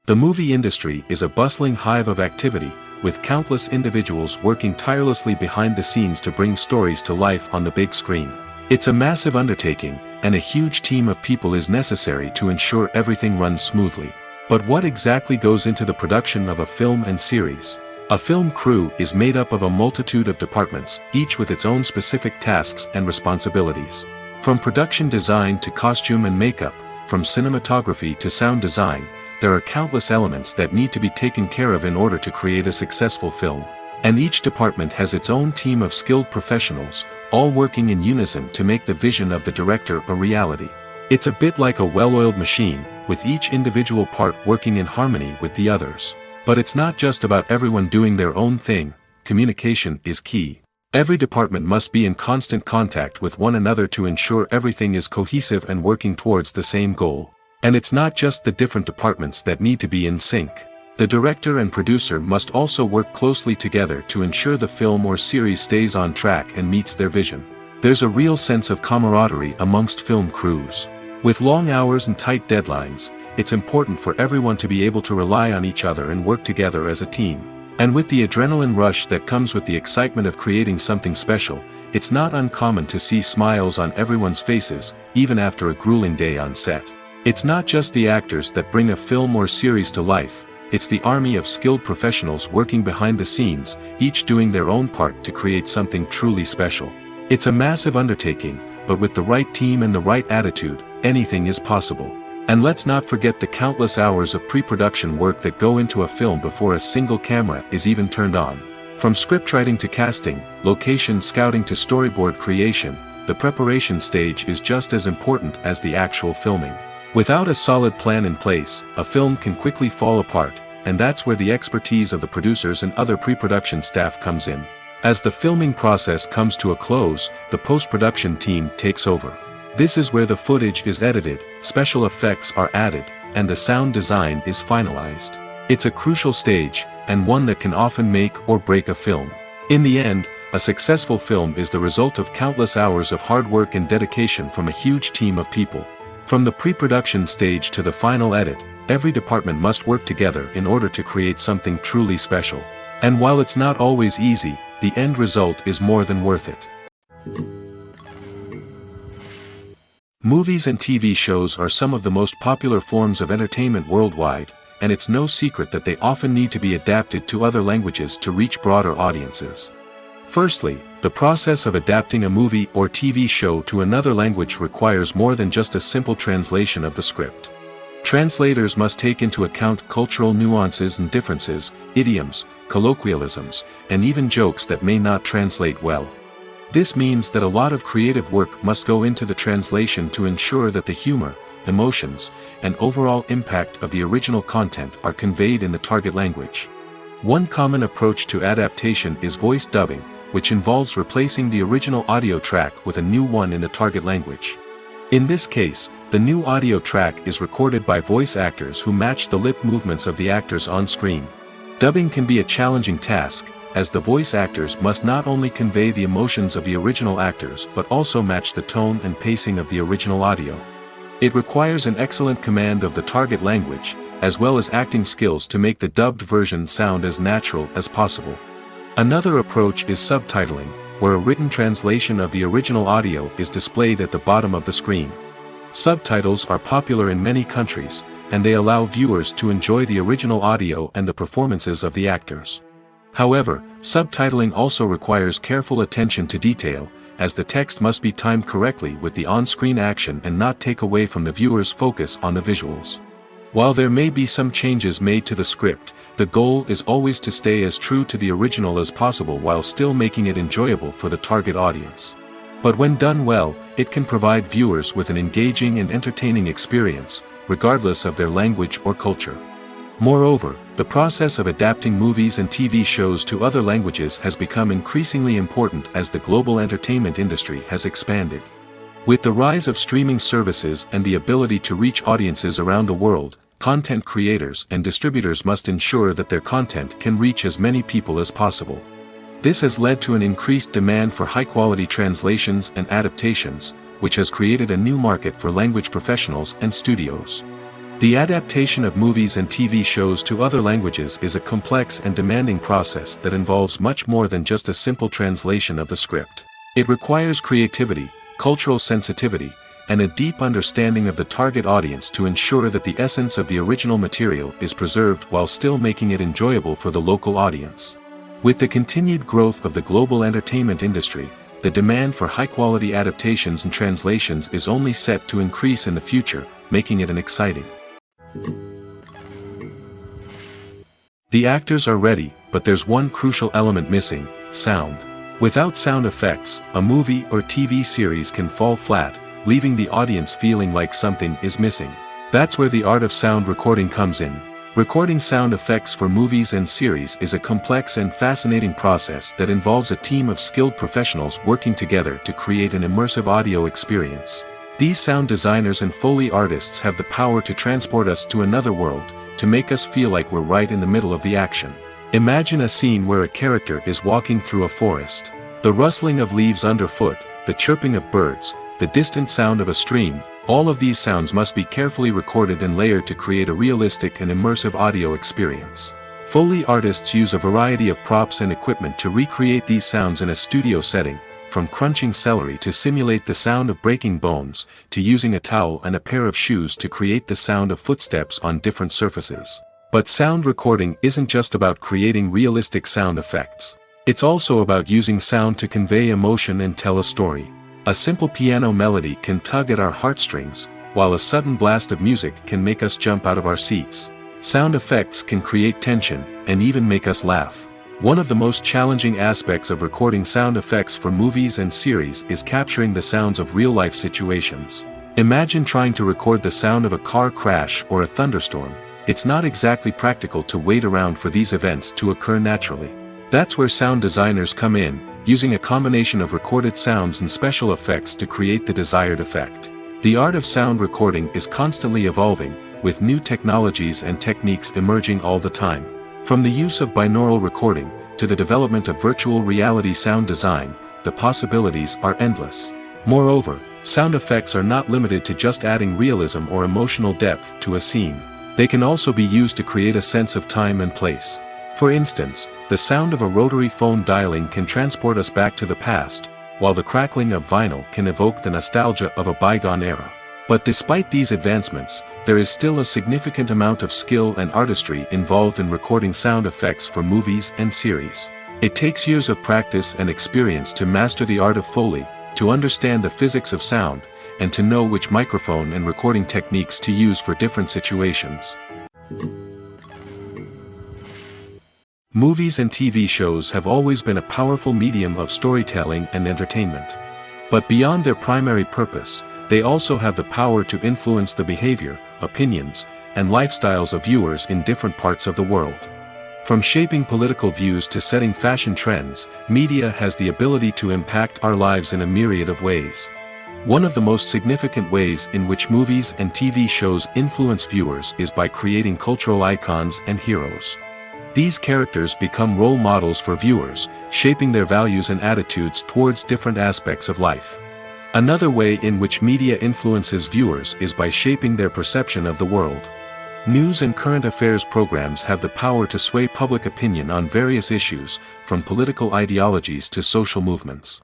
The movie industry is a bustling hive of activity, with countless individuals working tirelessly behind the scenes to bring stories to life on the big screen. It's a massive undertaking, and a huge team of people is necessary to ensure everything runs smoothly. But what exactly goes into the production of a film and series? A film crew is made up of a multitude of departments, each with its own specific tasks and responsibilities. From production design to costume and makeup, from cinematography to sound design, there are countless elements that need to be taken care of in order to create a successful film. And each department has its own team of skilled professionals, all working in unison to make the vision of the director a reality. It's a bit like a well-oiled machine, with each individual part working in harmony with the others. But it's not just about everyone doing their own thing. Communication is key. Every department must be in constant contact with one another to ensure everything is cohesive and working towards the same goal. And it's not just the different departments that need to be in sync. The director and producer must also work closely together to ensure the film or series stays on track and meets their vision. There's a real sense of camaraderie amongst film crews. With long hours and tight deadlines, it's important for everyone to be able to rely on each other and work together as a team. And with the adrenaline rush that comes with the excitement of creating something special, it's not uncommon to see smiles on everyone's faces, even after a grueling day on set. It's not just the actors that bring a film or series to life, it's the army of skilled professionals working behind the scenes, each doing their own part to create something truly special. It's a massive undertaking, but with the right team and the right attitude, anything is possible. And let's not forget the countless hours of pre-production work that go into a film before a single camera is even turned on. From scriptwriting to casting, location scouting to storyboard creation, the preparation stage is just as important as the actual filming. Without a solid plan in place, a film can quickly fall apart, and that's where the expertise of the producers and other pre-production staff comes in. As the filming process comes to a close, the post-production team takes over. This is where the footage is edited, special effects are added, and the sound design is finalized. It's a crucial stage, and one that can often make or break a film. In the end, a successful film is the result of countless hours of hard work and dedication from a huge team of people. From the pre-production stage to the final edit, every department must work together in order to create something truly special. And while it's not always easy, the end result is more than worth it. Movies and TV shows are some of the most popular forms of entertainment worldwide, and it's no secret that they often need to be adapted to other languages to reach broader audiences. Firstly, the process of adapting a movie or TV show to another language requires more than just a simple translation of the script. Translators must take into account cultural nuances and differences, idioms, colloquialisms, and even jokes that may not translate well. This means that a lot of creative work must go into the translation to ensure that the humor, emotions, and overall impact of the original content are conveyed in the target language. One common approach to adaptation is voice dubbing, which involves replacing the original audio track with a new one in the target language. In this case, the new audio track is recorded by voice actors who match the lip movements of the actors on screen. Dubbing can be a challenging task, as the voice actors must not only convey the emotions of the original actors but also match the tone and pacing of the original audio. It requires an excellent command of the target language, as well as acting skills to make the dubbed version sound as natural as possible. Another approach is subtitling, where a written translation of the original audio is displayed at the bottom of the screen. Subtitles are popular in many countries, and they allow viewers to enjoy the original audio and the performances of the actors. However, subtitling also requires careful attention to detail, as the text must be timed correctly with the on-screen action and not take away from the viewer's focus on the visuals. While there may be some changes made to the script, the goal is always to stay as true to the original as possible while still making it enjoyable for the target audience. But when done well, it can provide viewers with an engaging and entertaining experience, regardless of their language or culture. Moreover, the process of adapting movies and TV shows to other languages has become increasingly important as the global entertainment industry has expanded. With the rise of streaming services and the ability to reach audiences around the world, content creators and distributors must ensure that their content can reach as many people as possible. This has led to an increased demand for high-quality translations and adaptations, which has created a new market for language professionals and studios. The adaptation of movies and TV shows to other languages is a complex and demanding process that involves much more than just a simple translation of the script. It requires creativity, cultural sensitivity, and a deep understanding of the target audience to ensure that the essence of the original material is preserved while still making it enjoyable for the local audience. With the continued growth of the global entertainment industry, the demand for high-quality adaptations and translations is only set to increase in the future, making it an exciting. The actors are ready, but there's one crucial element missing: sound. Without sound effects, a movie or TV series can fall flat, leaving the audience feeling like something is missing. That's where the art of sound recording comes in. Recording sound effects for movies and series is a complex and fascinating process that involves a team of skilled professionals working together to create an immersive audio experience. These sound designers and Foley artists have the power to transport us to another world, to make us feel like we're right in the middle of the action. Imagine a scene where a character is walking through a forest. The rustling of leaves underfoot, the chirping of birds, the distant sound of a stream, all of these sounds must be carefully recorded and layered to create a realistic and immersive audio experience. Foley artists use a variety of props and equipment to recreate these sounds in a studio setting, from crunching celery to simulate the sound of breaking bones, to using a towel and a pair of shoes to create the sound of footsteps on different surfaces. But sound recording isn't just about creating realistic sound effects. It's also about using sound to convey emotion and tell a story. A simple piano melody can tug at our heartstrings, while a sudden blast of music can make us jump out of our seats. Sound effects can create tension, and even make us laugh. One of the most challenging aspects of recording sound effects for movies and series is capturing the sounds of real-life situations. Imagine trying to record the sound of a car crash or a thunderstorm. It's not exactly practical to wait around for these events to occur naturally. That's where sound designers come in, using a combination of recorded sounds and special effects to create the desired effect. The art of sound recording is constantly evolving, with new technologies and techniques emerging all the time. From the use of binaural recording, to the development of virtual reality sound design, the possibilities are endless. Moreover, sound effects are not limited to just adding realism or emotional depth to a scene. They can also be used to create a sense of time and place. For instance, the sound of a rotary phone dialing can transport us back to the past, while the crackling of vinyl can evoke the nostalgia of a bygone era. But despite these advancements, there is still a significant amount of skill and artistry involved in recording sound effects for movies and series. It takes years of practice and experience to master the art of Foley, to understand the physics of sound, and to know which microphone and recording techniques to use for different situations. Movies and TV shows have always been a powerful medium of storytelling and entertainment. But beyond their primary purpose, they also have the power to influence the behavior, opinions, and lifestyles of viewers in different parts of the world. From shaping political views to setting fashion trends, media has the ability to impact our lives in a myriad of ways. One of the most significant ways in which movies and TV shows influence viewers is by creating cultural icons and heroes. These characters become role models for viewers, shaping their values and attitudes towards different aspects of life. Another way in which media influences viewers is by shaping their perception of the world. News and current affairs programs have the power to sway public opinion on various issues, from political ideologies to social movements.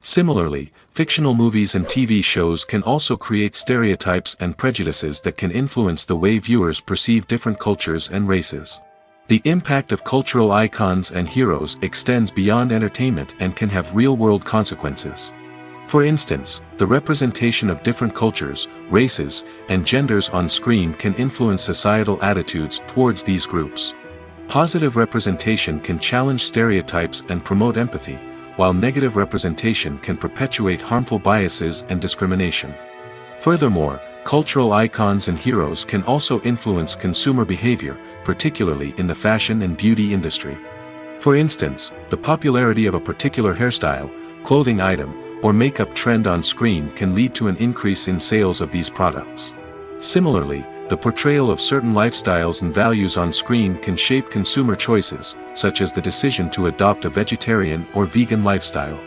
Similarly, fictional movies and TV shows can also create stereotypes and prejudices that can influence the way viewers perceive different cultures and races. The impact of cultural icons and heroes extends beyond entertainment and can have real-world consequences. For instance, the representation of different cultures, races, and genders on screen can influence societal attitudes towards these groups. Positive representation can challenge stereotypes and promote empathy, while negative representation can perpetuate harmful biases and discrimination. Furthermore, cultural icons and heroes can also influence consumer behavior, particularly in the fashion and beauty industry. For instance, the popularity of a particular hairstyle, clothing item, or makeup trend on screen can lead to an increase in sales of these products. Similarly, the portrayal of certain lifestyles and values on screen can shape consumer choices, such as the decision to adopt a vegetarian or vegan lifestyle.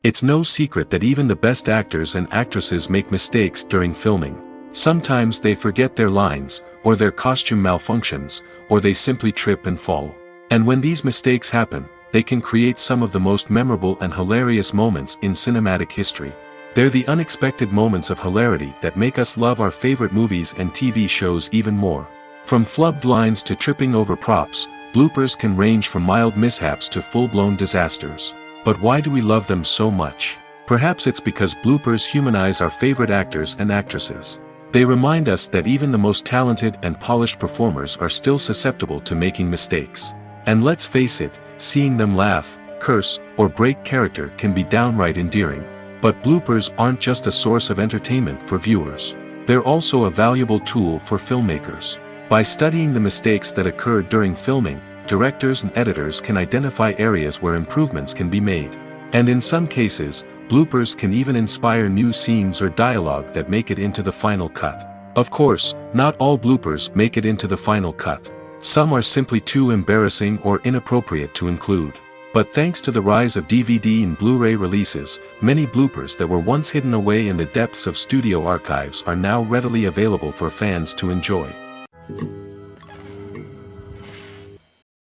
It's no secret that even the best actors and actresses make mistakes during filming. Sometimes they forget their lines, or their costume malfunctions, or they simply trip and fall. And when these mistakes happen, they can create some of the most memorable and hilarious moments in cinematic history. They're the unexpected moments of hilarity that make us love our favorite movies and TV shows even more. From flubbed lines to tripping over props, bloopers can range from mild mishaps to full-blown disasters. But why do we love them so much? Perhaps it's because bloopers humanize our favorite actors and actresses. They remind us that even the most talented and polished performers are still susceptible to making mistakes. And let's face it, seeing them laugh, curse, or break character can be downright endearing. But bloopers aren't just a source of entertainment for viewers. They're also a valuable tool for filmmakers. By studying the mistakes that occurred during filming, directors and editors can identify areas where improvements can be made. And in some cases, bloopers can even inspire new scenes or dialogue that make it into the final cut. Of course, not all bloopers make it into the final cut. Some are simply too embarrassing or inappropriate to include. But thanks to the rise of DVD and Blu-ray releases, many bloopers that were once hidden away in the depths of studio archives are now readily available for fans to enjoy.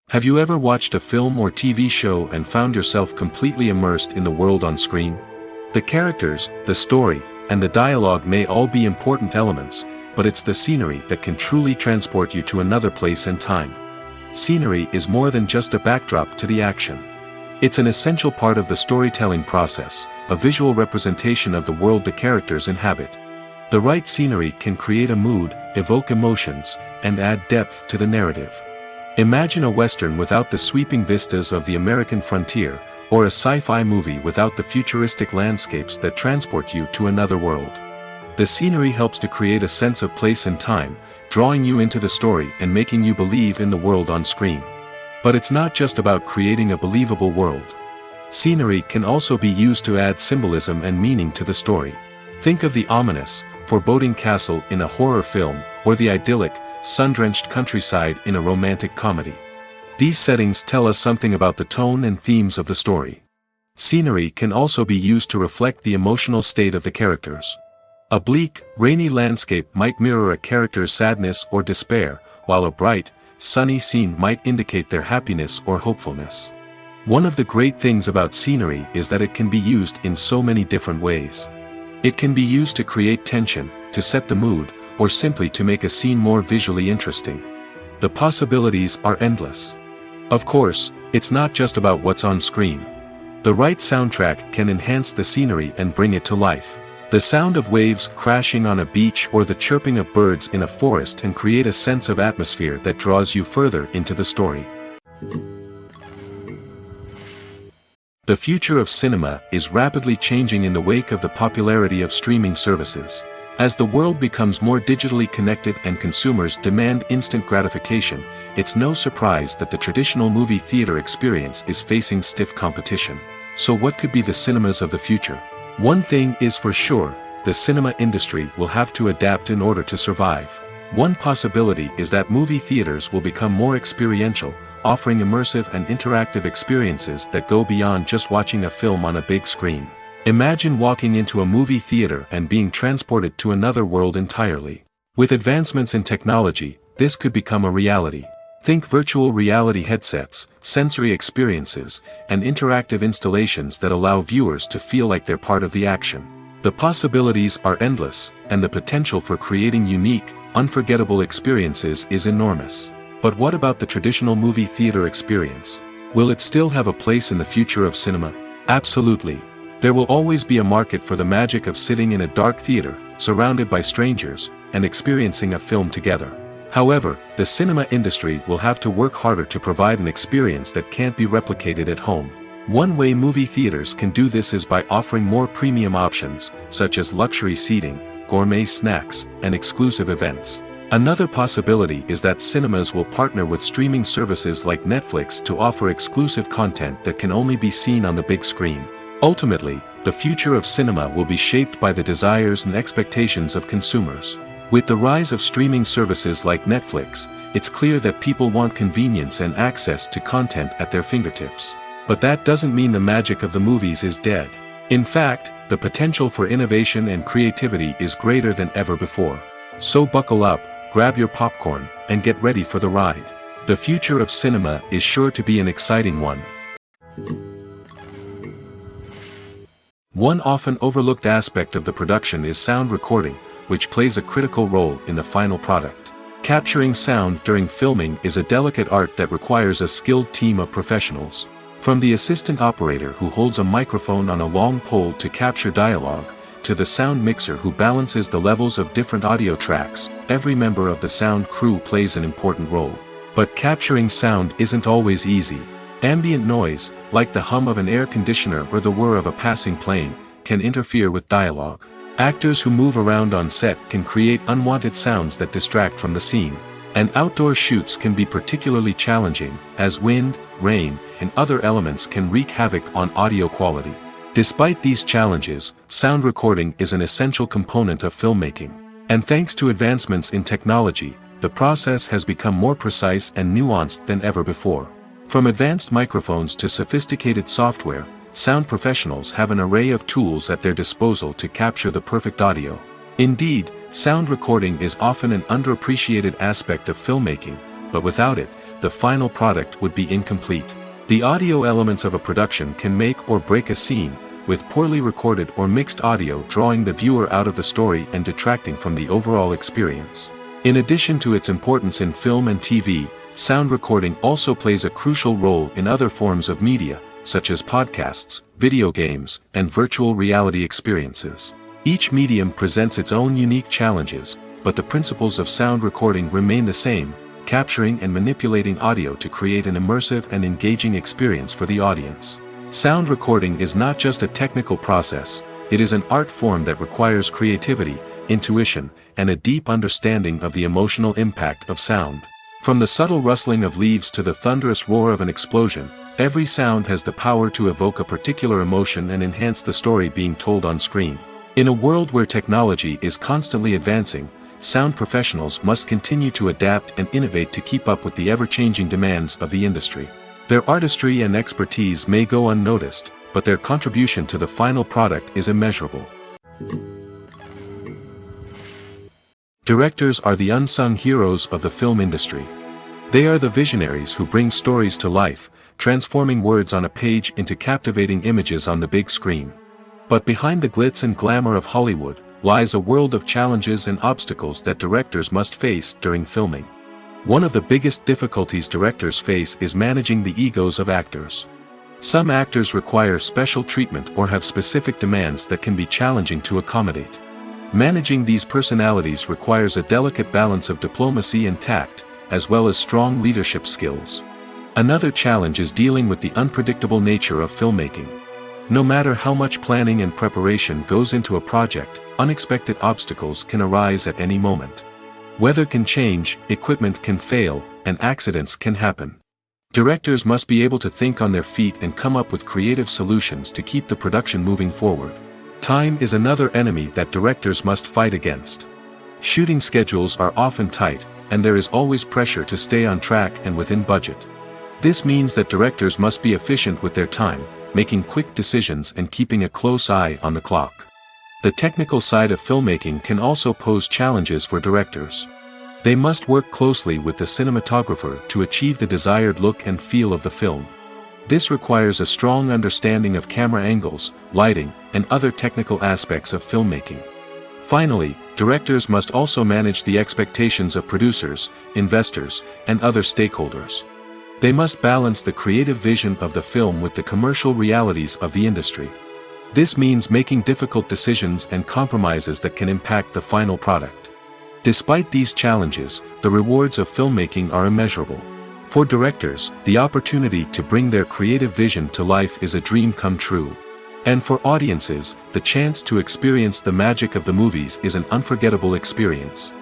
Have you ever watched a film or TV show and found yourself completely immersed in the world on screen? The characters, the story, and the dialogue may all be important elements, but it's the scenery that can truly transport you to another place and time. Scenery is more than just a backdrop to the action. It's an essential part of the storytelling process, a visual representation of the world the characters inhabit. The right scenery can create a mood, evoke emotions, and add depth to the narrative. Imagine a Western without the sweeping vistas of the American frontier, or a sci-fi movie without the futuristic landscapes that transport you to another world. The scenery helps to create a sense of place and time, drawing you into the story and making you believe in the world on screen. But it's not just about creating a believable world. Scenery can also be used to add symbolism and meaning to the story. Think of the ominous, foreboding castle in a horror film, or the idyllic, sun-drenched countryside in a romantic comedy. These settings tell us something about the tone and themes of the story. Scenery can also be used to reflect the emotional state of the characters. A bleak, rainy landscape might mirror a character's sadness or despair, while a bright, sunny scene might indicate their happiness or hopefulness. One of the great things about scenery is that it can be used in so many different ways. It can be used to create tension, to set the mood, or simply to make a scene more visually interesting. The possibilities are endless. Of course, it's not just about what's on screen. The right soundtrack can enhance the scenery and bring it to life. The sound of waves crashing on a beach or the chirping of birds in a forest can create a sense of atmosphere that draws you further into the story. The future of cinema is rapidly changing in the wake of the popularity of streaming services. As the world becomes more digitally connected and consumers demand instant gratification, it's no surprise that the traditional movie theater experience is facing stiff competition. So what could be the cinemas of the future? One thing is for sure, the cinema industry will have to adapt in order to survive. One possibility is that movie theaters will become more experiential, offering immersive and interactive experiences that go beyond just watching a film on a big screen. Imagine walking into a movie theater and being transported to another world entirely. With advancements in technology, this could become a reality. Think virtual reality headsets, sensory experiences, and interactive installations that allow viewers to feel like they're part of the action. The possibilities are endless, and the potential for creating unique, unforgettable experiences is enormous. But what about the traditional movie theater experience? Will it still have a place in the future of cinema? Absolutely. There will always be a market for the magic of sitting in a dark theater, surrounded by strangers, and experiencing a film together. However, the cinema industry will have to work harder to provide an experience that can't be replicated at home. One way movie theaters can do this is by offering more premium options, such as luxury seating, gourmet snacks, and exclusive events. Another possibility is that cinemas will partner with streaming services like Netflix to offer exclusive content that can only be seen on the big screen. Ultimately, the future of cinema will be shaped by the desires and expectations of consumers. With the rise of streaming services like Netflix, it's clear that people want convenience and access to content at their fingertips. But that doesn't mean the magic of the movies is dead. In fact, the potential for innovation and creativity is greater than ever before. So buckle up, grab your popcorn, and get ready for the ride. The future of cinema is sure to be an exciting one. One often overlooked aspect of the production is sound recording, which plays a critical role in the final product. Capturing sound during filming is a delicate art that requires a skilled team of professionals. From the assistant operator who holds a microphone on a long pole to capture dialogue, to the sound mixer who balances the levels of different audio tracks, every member of the sound crew plays an important role. But capturing sound isn't always easy. Ambient noise, like the hum of an air conditioner or the whir of a passing plane, can interfere with dialogue. Actors who move around on set can create unwanted sounds that distract from the scene. And outdoor shoots can be particularly challenging, as wind, rain, and other elements can wreak havoc on audio quality. Despite these challenges, sound recording is an essential component of filmmaking. And thanks to advancements in technology, the process has become more precise and nuanced than ever before. From advanced microphones to sophisticated software, sound professionals have an array of tools at their disposal to capture the perfect audio. Indeed, sound recording is often an underappreciated aspect of filmmaking, but without it, the final product would be incomplete. The audio elements of a production can make or break a scene, with poorly recorded or mixed audio drawing the viewer out of the story and detracting from the overall experience. In addition to its importance in film and TV, sound recording also plays a crucial role in other forms of media, such as podcasts, video games, and virtual reality experiences. Each medium presents its own unique challenges, but the principles of sound recording remain the same, capturing and manipulating audio to create an immersive and engaging experience for the audience. Sound recording is not just a technical process, it is an art form that requires creativity, intuition, and a deep understanding of the emotional impact of sound. From the subtle rustling of leaves to the thunderous roar of an explosion, every sound has the power to evoke a particular emotion and enhance the story being told on screen. In a world where technology is constantly advancing, sound professionals must continue to adapt and innovate to keep up with the ever-changing demands of the industry. Their artistry and expertise may go unnoticed, but their contribution to the final product is immeasurable. Directors are the unsung heroes of the film industry. They are the visionaries who bring stories to life, transforming words on a page into captivating images on the big screen. But behind the glitz and glamour of Hollywood, lies a world of challenges and obstacles that directors must face during filming. One of the biggest difficulties directors face is managing the egos of actors. Some actors require special treatment or have specific demands that can be challenging to accommodate. Managing these personalities requires a delicate balance of diplomacy and tact, as well as strong leadership skills. Another challenge is dealing with the unpredictable nature of filmmaking. No matter how much planning and preparation goes into a project, unexpected obstacles can arise at any moment. Weather can change, equipment can fail, and accidents can happen. Directors must be able to think on their feet and come up with creative solutions to keep the production moving forward. Time is another enemy that directors must fight against. Shooting schedules are often tight, and there is always pressure to stay on track and within budget. This means that directors must be efficient with their time, making quick decisions and keeping a close eye on the clock. The technical side of filmmaking can also pose challenges for directors. They must work closely with the cinematographer to achieve the desired look and feel of the film. This requires a strong understanding of camera angles, lighting, and other technical aspects of filmmaking. Finally, directors must also manage the expectations of producers, investors, and other stakeholders. They must balance the creative vision of the film with the commercial realities of the industry. This means making difficult decisions and compromises that can impact the final product. Despite these challenges, the rewards of filmmaking are immeasurable. For directors, the opportunity to bring their creative vision to life is a dream come true. And for audiences, the chance to experience the magic of the movies is an unforgettable experience.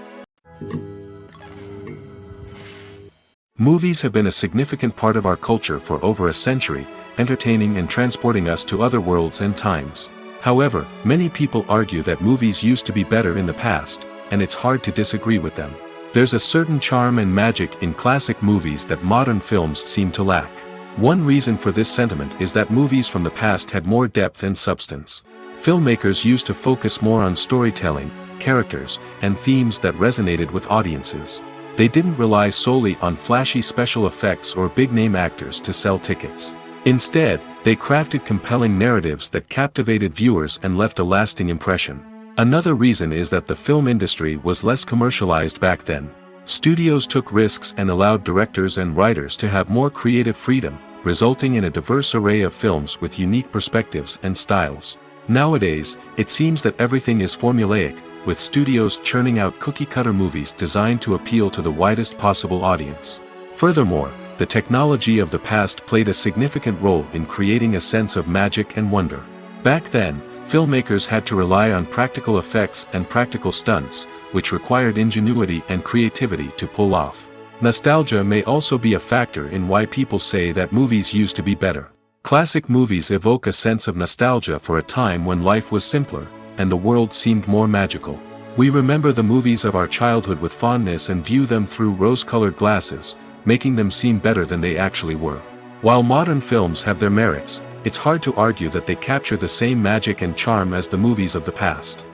Movies have been a significant part of our culture for over a century, entertaining and transporting us to other worlds and times. However, many people argue that movies used to be better in the past, and it's hard to disagree with them. There's a certain charm and magic in classic movies that modern films seem to lack. One reason for this sentiment is that movies from the past had more depth and substance. Filmmakers used to focus more on storytelling, characters, and themes that resonated with audiences. They didn't rely solely on flashy special effects or big-name actors to sell tickets. Instead, they crafted compelling narratives that captivated viewers and left a lasting impression. Another reason is that the film industry was less commercialized back then. Studios took risks and allowed directors and writers to have more creative freedom, resulting in a diverse array of films with unique perspectives and styles. Nowadays, it seems that everything is formulaic, with studios churning out cookie-cutter movies designed to appeal to the widest possible audience. Furthermore, the technology of the past played a significant role in creating a sense of magic and wonder. Back then, filmmakers had to rely on practical effects and practical stunts, which required ingenuity and creativity to pull off. Nostalgia may also be a factor in why people say that movies used to be better. Classic movies evoke a sense of nostalgia for a time when life was simpler, and the world seemed more magical. We remember the movies of our childhood with fondness and view them through rose-colored glasses, making them seem better than they actually were. While modern films have their merits, it's hard to argue that they capture the same magic and charm as the movies of the past.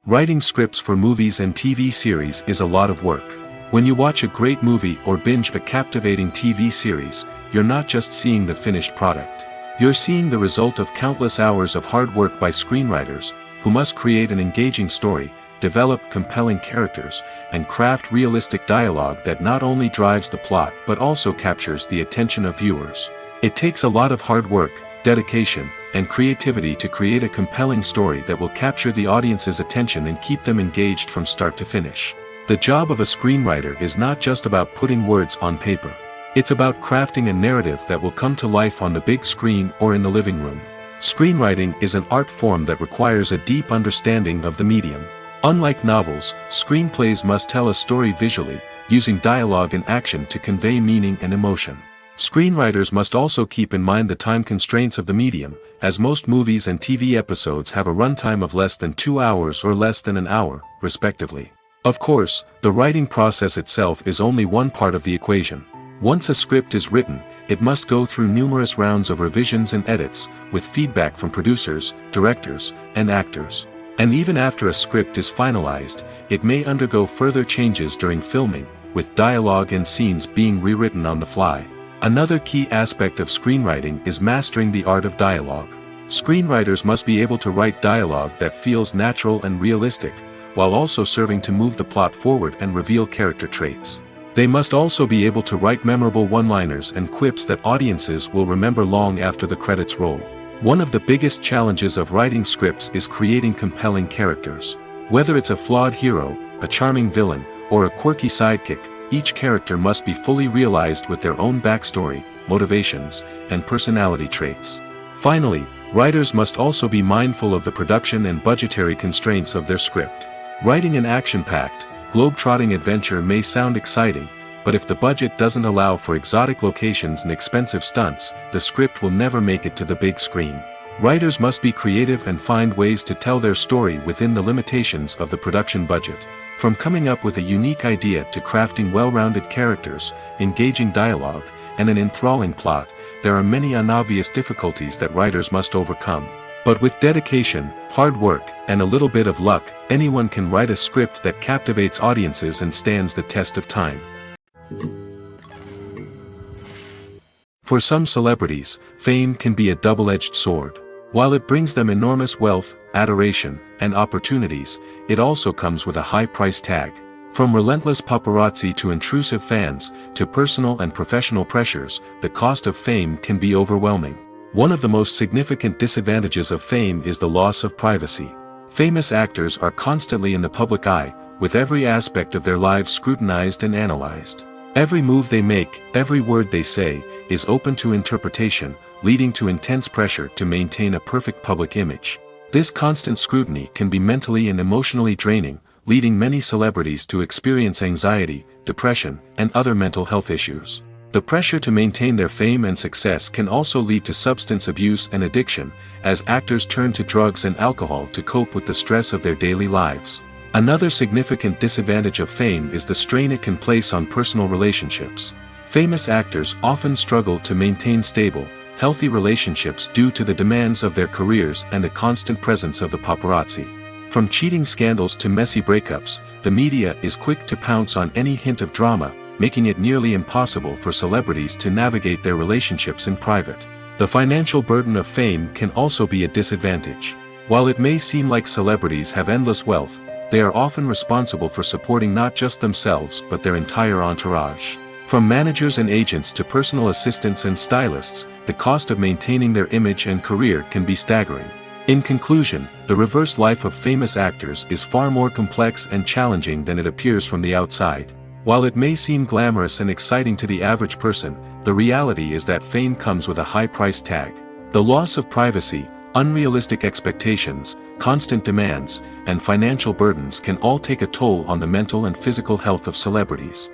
Writing scripts for movies and TV series is a lot of work. When you watch a great movie or binge a captivating TV series, you're not just seeing the finished product. You're seeing the result of countless hours of hard work by screenwriters, who must create an engaging story, develop compelling characters, and craft realistic dialogue that not only drives the plot but also captures the attention of viewers. It takes a lot of hard work, dedication, and creativity to create a compelling story that will capture the audience's attention and keep them engaged from start to finish. The job of a screenwriter is not just about putting words on paper. It's about crafting a narrative that will come to life on the big screen or in the living room. Screenwriting is an art form that requires a deep understanding of the medium. Unlike novels, screenplays must tell a story visually, using dialogue and action to convey meaning and emotion. Screenwriters must also keep in mind the time constraints of the medium, as most movies and TV episodes have a runtime of less than 2 hours or less than an hour, respectively. Of course, the writing process itself is only one part of the equation. Once a script is written, it must go through numerous rounds of revisions and edits, with feedback from producers, directors, and actors. And even after a script is finalized, it may undergo further changes during filming, with dialogue and scenes being rewritten on the fly. Another key aspect of screenwriting is mastering the art of dialogue. Screenwriters must be able to write dialogue that feels natural and realistic, while also serving to move the plot forward and reveal character traits. They must also be able to write memorable one-liners and quips that audiences will remember long after the credits roll. One of the biggest challenges of writing scripts is creating compelling characters. Whether it's a flawed hero, a charming villain, or a quirky sidekick, each character must be fully realized with their own backstory, motivations, and personality traits. Finally, writers must also be mindful of the production and budgetary constraints of their script. Writing an action-packed, globe-trotting adventure may sound exciting, but if the budget doesn't allow for exotic locations and expensive stunts, the script will never make it to the big screen. Writers must be creative and find ways to tell their story within the limitations of the production budget. From coming up with a unique idea to crafting well-rounded characters, engaging dialogue, and an enthralling plot, there are many unobvious difficulties that writers must overcome. But with dedication, hard work, and a little bit of luck, anyone can write a script that captivates audiences and stands the test of time. For some celebrities, fame can be a double-edged sword. While it brings them enormous wealth, adoration, and opportunities, it also comes with a high price tag. From relentless paparazzi to intrusive fans, to personal and professional pressures, the cost of fame can be overwhelming. One of the most significant disadvantages of fame is the loss of privacy. Famous actors are constantly in the public eye, with every aspect of their lives scrutinized and analyzed. Every move they make, every word they say, is open to interpretation, leading to intense pressure to maintain a perfect public image. This constant scrutiny can be mentally and emotionally draining, leading many celebrities to experience anxiety, depression, and other mental health issues. The pressure to maintain their fame and success can also lead to substance abuse and addiction, as actors turn to drugs and alcohol to cope with the stress of their daily lives. Another significant disadvantage of fame is the strain it can place on personal relationships. Famous actors often struggle to maintain stable, healthy relationships due to the demands of their careers and the constant presence of the paparazzi. From cheating scandals to messy breakups, the media is quick to pounce on any hint of drama, making it nearly impossible for celebrities to navigate their relationships in private. The financial burden of fame can also be a disadvantage. While it may seem like celebrities have endless wealth, they are often responsible for supporting not just themselves but their entire entourage. From managers and agents to personal assistants and stylists, the cost of maintaining their image and career can be staggering. In conclusion, the reverse life of famous actors is far more complex and challenging than it appears from the outside. While it may seem glamorous and exciting to the average person, the reality is that fame comes with a high price tag. The loss of privacy, unrealistic expectations, constant demands, and financial burdens can all take a toll on the mental and physical health of celebrities.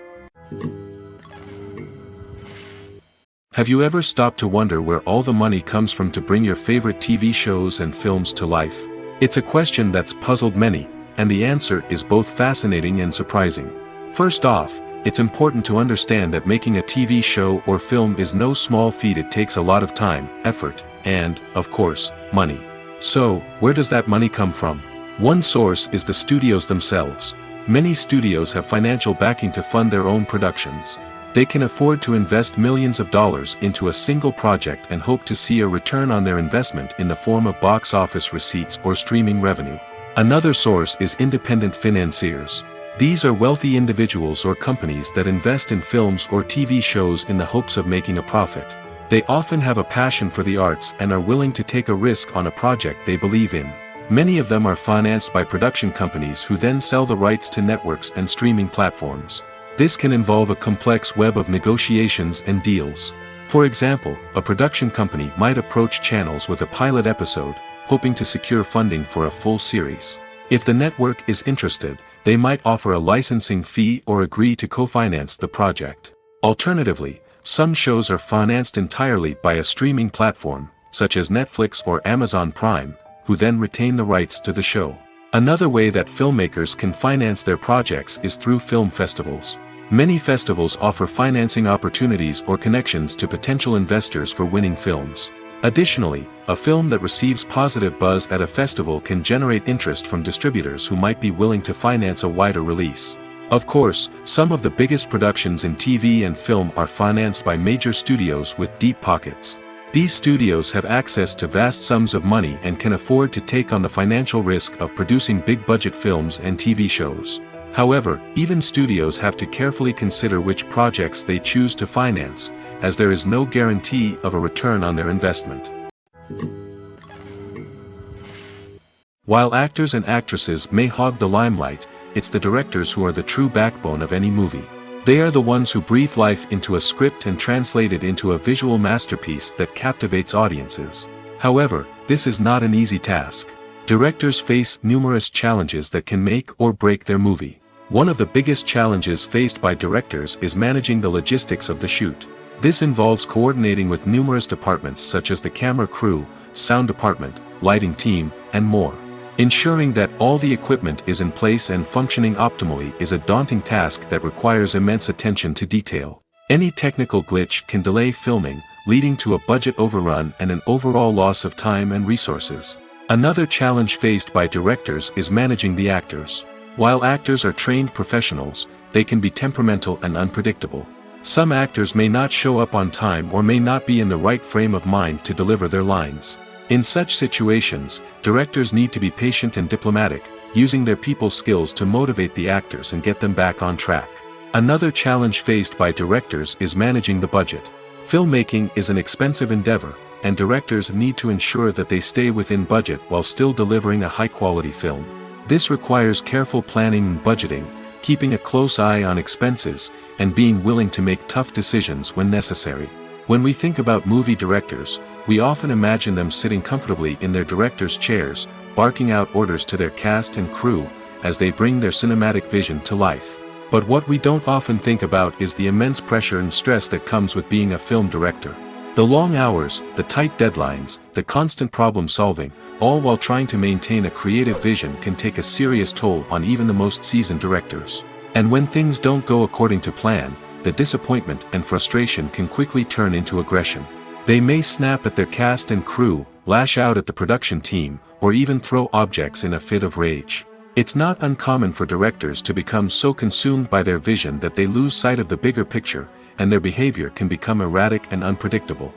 Have you ever stopped to wonder where all the money comes from to bring your favorite TV shows and films to life? It's a question that's puzzled many, and the answer is both fascinating and surprising. First off, it's important to understand that making a TV show or film is no small feat. It takes a lot of time, effort, and, of course, money. So, where does that money come from? One source is the studios themselves. Many studios have financial backing to fund their own productions. They can afford to invest millions of dollars into a single project and hope to see a return on their investment in the form of box office receipts or streaming revenue. Another source is independent financiers. These are wealthy individuals or companies that invest in films or TV shows in the hopes of making a profit. They often have a passion for the arts and are willing to take a risk on a project they believe in. Many of them are financed by production companies who then sell the rights to networks and streaming platforms. This can involve a complex web of negotiations and deals. For example, a production company might approach channels with a pilot episode, hoping to secure funding for a full series. If the network is interested, they might offer a licensing fee or agree to co-finance the project. Alternatively, some shows are financed entirely by a streaming platform, such as Netflix or Amazon Prime, who then retain the rights to the show. Another way that filmmakers can finance their projects is through film festivals. Many festivals offer financing opportunities or connections to potential investors for winning films. Additionally, a film that receives positive buzz at a festival can generate interest from distributors who might be willing to finance a wider release. Of course, some of the biggest productions in TV and film are financed by major studios with deep pockets. These studios have access to vast sums of money and can afford to take on the financial risk of producing big-budget films and TV shows. However, even studios have to carefully consider which projects they choose to finance, as there is no guarantee of a return on their investment. While actors and actresses may hog the limelight, it's the directors who are the true backbone of any movie. They are the ones who breathe life into a script and translate it into a visual masterpiece that captivates audiences. However, this is not an easy task. Directors face numerous challenges that can make or break their movie. One of the biggest challenges faced by directors is managing the logistics of the shoot. This involves coordinating with numerous departments such as the camera crew, sound department, lighting team, and more. Ensuring that all the equipment is in place and functioning optimally is a daunting task that requires immense attention to detail. Any technical glitch can delay filming, leading to a budget overrun and an overall loss of time and resources. Another challenge faced by directors is managing the actors. While actors are trained professionals, they can be temperamental and unpredictable. Some actors may not show up on time or may not be in the right frame of mind to deliver their lines. In such situations, directors need to be patient and diplomatic, using their people skills to motivate the actors and get them back on track. Another challenge faced by directors is managing the budget. Filmmaking is an expensive endeavor, and directors need to ensure that they stay within budget while still delivering a high-quality film. This requires careful planning and budgeting, keeping a close eye on expenses, and being willing to make tough decisions when necessary. When we think about movie directors, we often imagine them sitting comfortably in their director's chairs, barking out orders to their cast and crew, as they bring their cinematic vision to life. But what we don't often think about is the immense pressure and stress that comes with being a film director. The long hours, the tight deadlines, the constant problem solving, all while trying to maintain a creative vision can take a serious toll on even the most seasoned directors. And when things don't go according to plan, the disappointment and frustration can quickly turn into aggression. They may snap at their cast and crew, lash out at the production team, or even throw objects in a fit of rage. It's not uncommon for directors to become so consumed by their vision that they lose sight of the bigger picture, and their behavior can become erratic and unpredictable.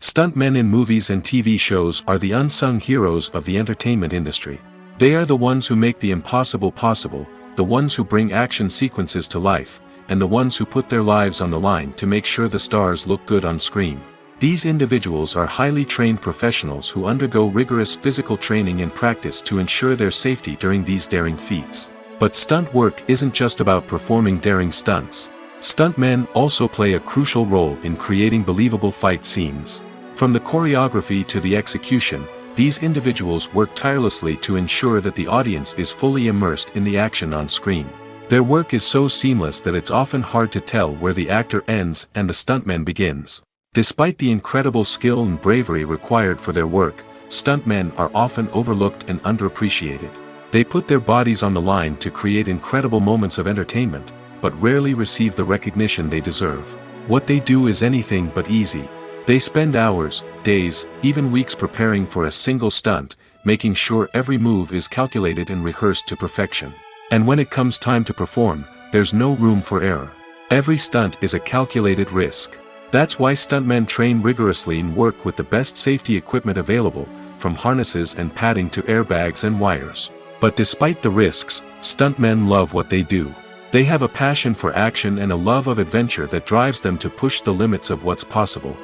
Stuntmen in movies and TV shows are the unsung heroes of the entertainment industry. They are the ones who make the impossible possible, the ones who bring action sequences to life, and the ones who put their lives on the line to make sure the stars look good on screen. These individuals are highly trained professionals who undergo rigorous physical training and practice to ensure their safety during these daring feats. But stunt work isn't just about performing daring stunts. Stuntmen also play a crucial role in creating believable fight scenes. From the choreography to the execution, these individuals work tirelessly to ensure that the audience is fully immersed in the action on screen. Their work is so seamless that it's often hard to tell where the actor ends and the stuntman begins. Despite the incredible skill and bravery required for their work, stuntmen are often overlooked and underappreciated. They put their bodies on the line to create incredible moments of entertainment, but rarely receive the recognition they deserve. What they do is anything but easy. They spend hours, days, even weeks preparing for a single stunt, making sure every move is calculated and rehearsed to perfection. And when it comes time to perform, there's no room for error. Every stunt is a calculated risk. That's why stuntmen train rigorously and work with the best safety equipment available, from harnesses and padding to airbags and wires. But despite the risks, stuntmen love what they do. They have a passion for action and a love of adventure that drives them to push the limits of what's possible.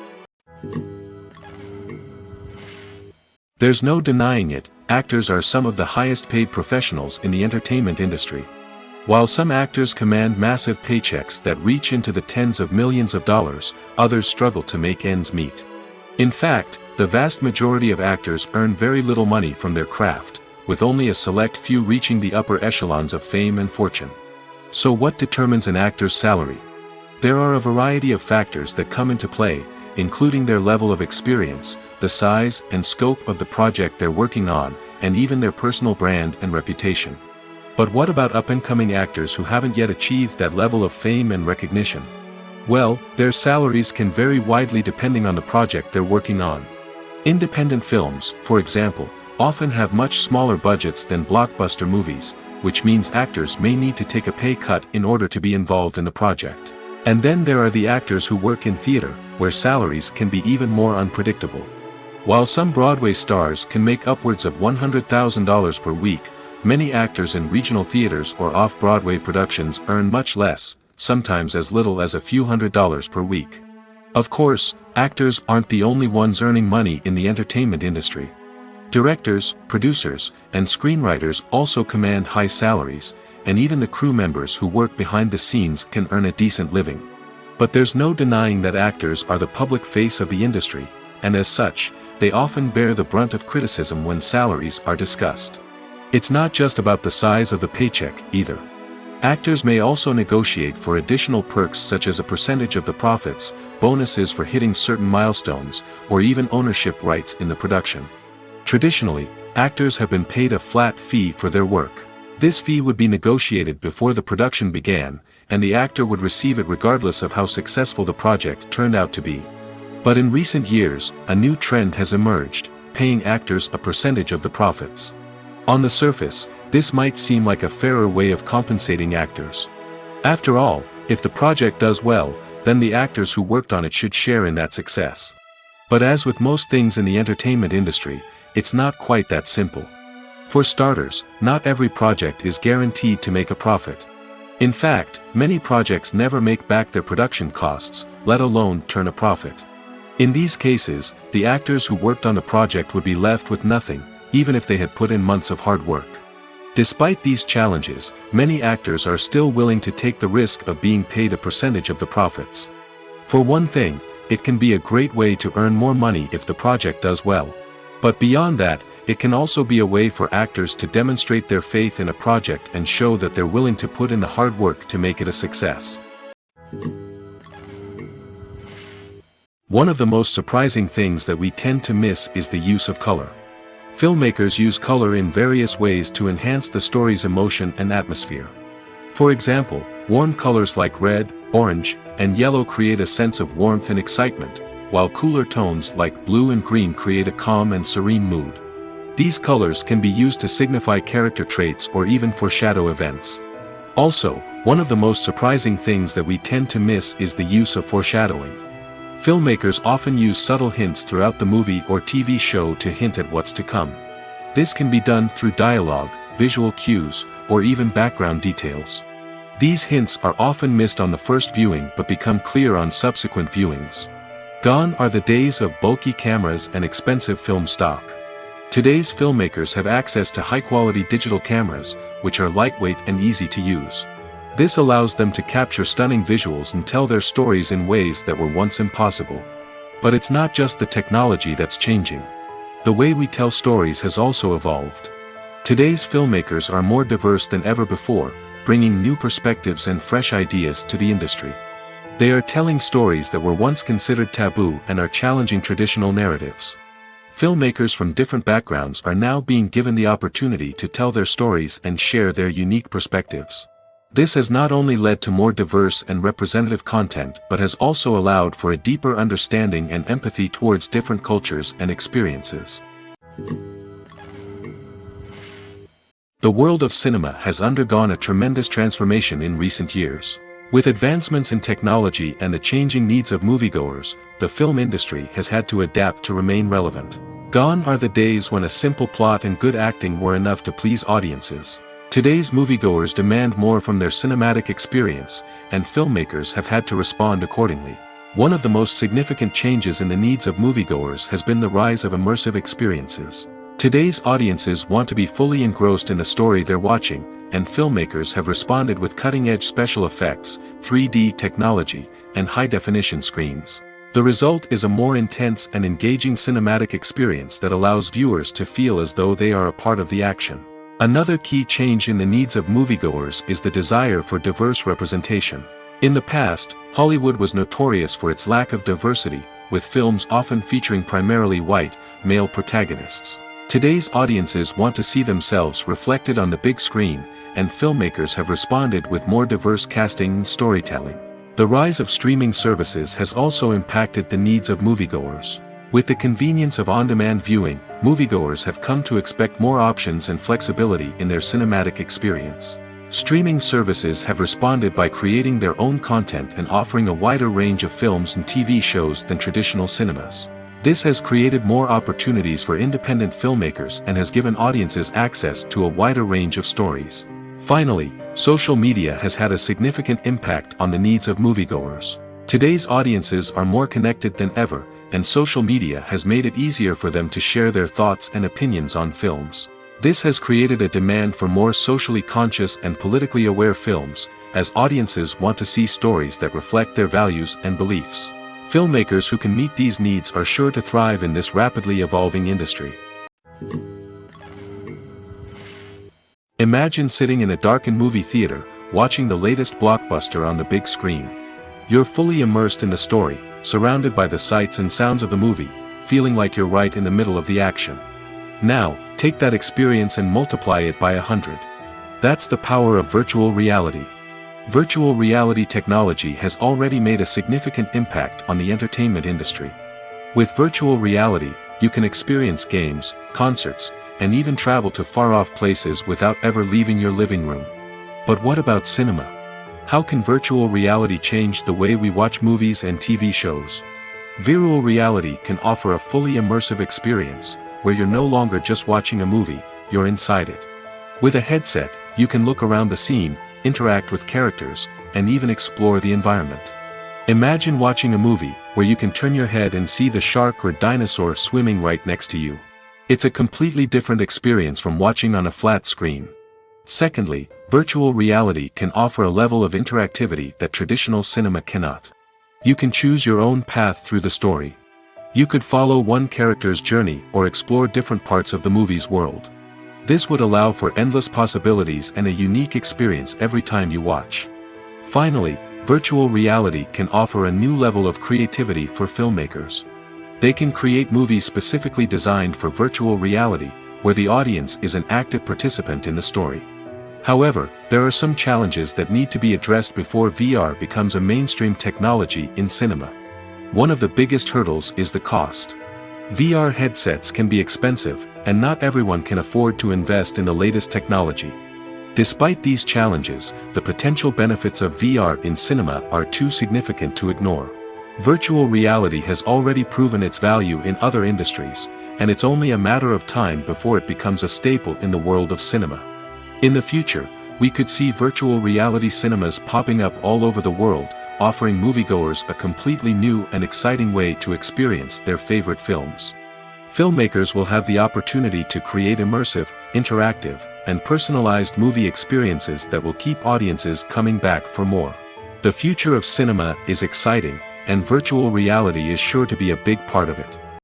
There's no denying it, actors are some of the highest paid professionals in the entertainment industry. While some actors command massive paychecks that reach into the tens of millions of dollars, others struggle to make ends meet. In fact, the vast majority of actors earn very little money from their craft, with only a select few reaching the upper echelons of fame and fortune. So what determines an actor's salary? There are a variety of factors that come into play, including their level of experience, the size and scope of the project they're working on, and even their personal brand and reputation. But what about up-and-coming actors who haven't yet achieved that level of fame and recognition? Well, their salaries can vary widely depending on the project they're working on. Independent films, for example, often have much smaller budgets than blockbuster movies, which means actors may need to take a pay cut in order to be involved in the project. And then there are the actors who work in theater, where salaries can be even more unpredictable. While some Broadway stars can make upwards of $100,000 per week, many actors in regional theaters or off-Broadway productions earn much less, sometimes as little as a few $100s per week. Of course, actors aren't the only ones earning money in the entertainment industry. Directors, producers, and screenwriters also command high salaries, and even the crew members who work behind the scenes can earn a decent living. But there's no denying that actors are the public face of the industry, and as such, they often bear the brunt of criticism when salaries are discussed. It's not just about the size of the paycheck, either. Actors may also negotiate for additional perks such as a percentage of the profits, bonuses for hitting certain milestones, or even ownership rights in the production. Traditionally, actors have been paid a flat fee for their work. This fee would be negotiated before the production began, and the actor would receive it regardless of how successful the project turned out to be. But in recent years, a new trend has emerged, paying actors a percentage of the profits. On the surface, this might seem like a fairer way of compensating actors. After all, if the project does well, then the actors who worked on it should share in that success. But as with most things in the entertainment industry, it's not quite that simple. For starters, not every project is guaranteed to make a profit. In fact, many projects never make back their production costs, let alone turn a profit. In these cases, the actors who worked on the project would be left with nothing, even if they had put in months of hard work. Despite these challenges, many actors are still willing to take the risk of being paid a percentage of the profits. For one thing, it can be a great way to earn more money if the project does well. But beyond that, it can also be a way for actors to demonstrate their faith in a project and show that they're willing to put in the hard work to make it a success. One of the most surprising things that we tend to miss is the use of color. Filmmakers use color in various ways to enhance the story's emotion and atmosphere. For example, warm colors like red, orange, and yellow create a sense of warmth and excitement, while cooler tones like blue and green create a calm and serene mood. These colors can be used to signify character traits or even foreshadow events. Also, one of the most surprising things that we tend to miss is the use of foreshadowing. Filmmakers often use subtle hints throughout the movie or TV show to hint at what's to come. This can be done through dialogue, visual cues, or even background details. These hints are often missed on the first viewing but become clear on subsequent viewings. Gone are the days of bulky cameras and expensive film stock. Today's filmmakers have access to high-quality digital cameras, which are lightweight and easy to use. This allows them to capture stunning visuals and tell their stories in ways that were once impossible. But it's not just the technology that's changing. The way we tell stories has also evolved. Today's filmmakers are more diverse than ever before, bringing new perspectives and fresh ideas to the industry. They are telling stories that were once considered taboo and are challenging traditional narratives. Filmmakers from different backgrounds are now being given the opportunity to tell their stories and share their unique perspectives. This has not only led to more diverse and representative content but has also allowed for a deeper understanding and empathy towards different cultures and experiences. The world of cinema has undergone a tremendous transformation in recent years. With advancements in technology and the changing needs of moviegoers, the film industry has had to adapt to remain relevant. Gone are the days when a simple plot and good acting were enough to please audiences. Today's moviegoers demand more from their cinematic experience, and filmmakers have had to respond accordingly. One of the most significant changes in the needs of moviegoers has been the rise of immersive experiences. Today's audiences want to be fully engrossed in the story they're watching, and filmmakers have responded with cutting-edge special effects, 3D technology, and high-definition screens. The result is a more intense and engaging cinematic experience that allows viewers to feel as though they are a part of the action. Another key change in the needs of moviegoers is the desire for diverse representation. In the past, Hollywood was notorious for its lack of diversity, with films often featuring primarily white, male protagonists. Today's audiences want to see themselves reflected on the big screen, and filmmakers have responded with more diverse casting and storytelling. The rise of streaming services has also impacted the needs of moviegoers. With the convenience of on-demand viewing, moviegoers have come to expect more options and flexibility in their cinematic experience. Streaming services have responded by creating their own content and offering a wider range of films and TV shows than traditional cinemas. This has created more opportunities for independent filmmakers and has given audiences access to a wider range of stories. Finally, social media has had a significant impact on the needs of moviegoers. Today's audiences are more connected than ever, and social media has made it easier for them to share their thoughts and opinions on films. This has created a demand for more socially conscious and politically aware films, as audiences want to see stories that reflect their values and beliefs. Filmmakers who can meet these needs are sure to thrive in this rapidly evolving industry. Imagine sitting in a darkened movie theater, watching the latest blockbuster on the big screen. You're fully immersed in the story, surrounded by the sights and sounds of the movie, feeling like you're right in the middle of the action. Now, take that experience and multiply it by 100. That's the power of virtual reality. Virtual reality technology has already made a significant impact on the entertainment industry. With virtual reality, you can experience games, concerts, and even travel to far-off places without ever leaving your living room. But what about cinema? How can virtual reality change the way we watch movies and TV shows? Virtual reality can offer a fully immersive experience, where you're no longer just watching a movie, you're inside it. With a headset, you can look around the scene, interact with characters, and even explore the environment. Imagine watching a movie, where you can turn your head and see the shark or dinosaur swimming right next to you. It's a completely different experience from watching on a flat screen. Secondly, virtual reality can offer a level of interactivity that traditional cinema cannot. You can choose your own path through the story. You could follow one character's journey or explore different parts of the movie's world. This would allow for endless possibilities and a unique experience every time you watch. Finally, virtual reality can offer a new level of creativity for filmmakers. They can create movies specifically designed for virtual reality, where the audience is an active participant in the story. However, there are some challenges that need to be addressed before VR becomes a mainstream technology in cinema. One of the biggest hurdles is the cost. VR headsets can be expensive, and not everyone can afford to invest in the latest technology. Despite these challenges, the potential benefits of VR in cinema are too significant to ignore. Virtual reality has already proven its value in other industries, and it's only a matter of time before it becomes a staple in the world of cinema. In the future, we could see virtual reality cinemas popping up all over the world, offering moviegoers a completely new and exciting way to experience their favorite films. Filmmakers will have the opportunity to create immersive, interactive, and personalized movie experiences that will keep audiences coming back for more. The future of cinema is exciting, and virtual reality is sure to be a big part of it.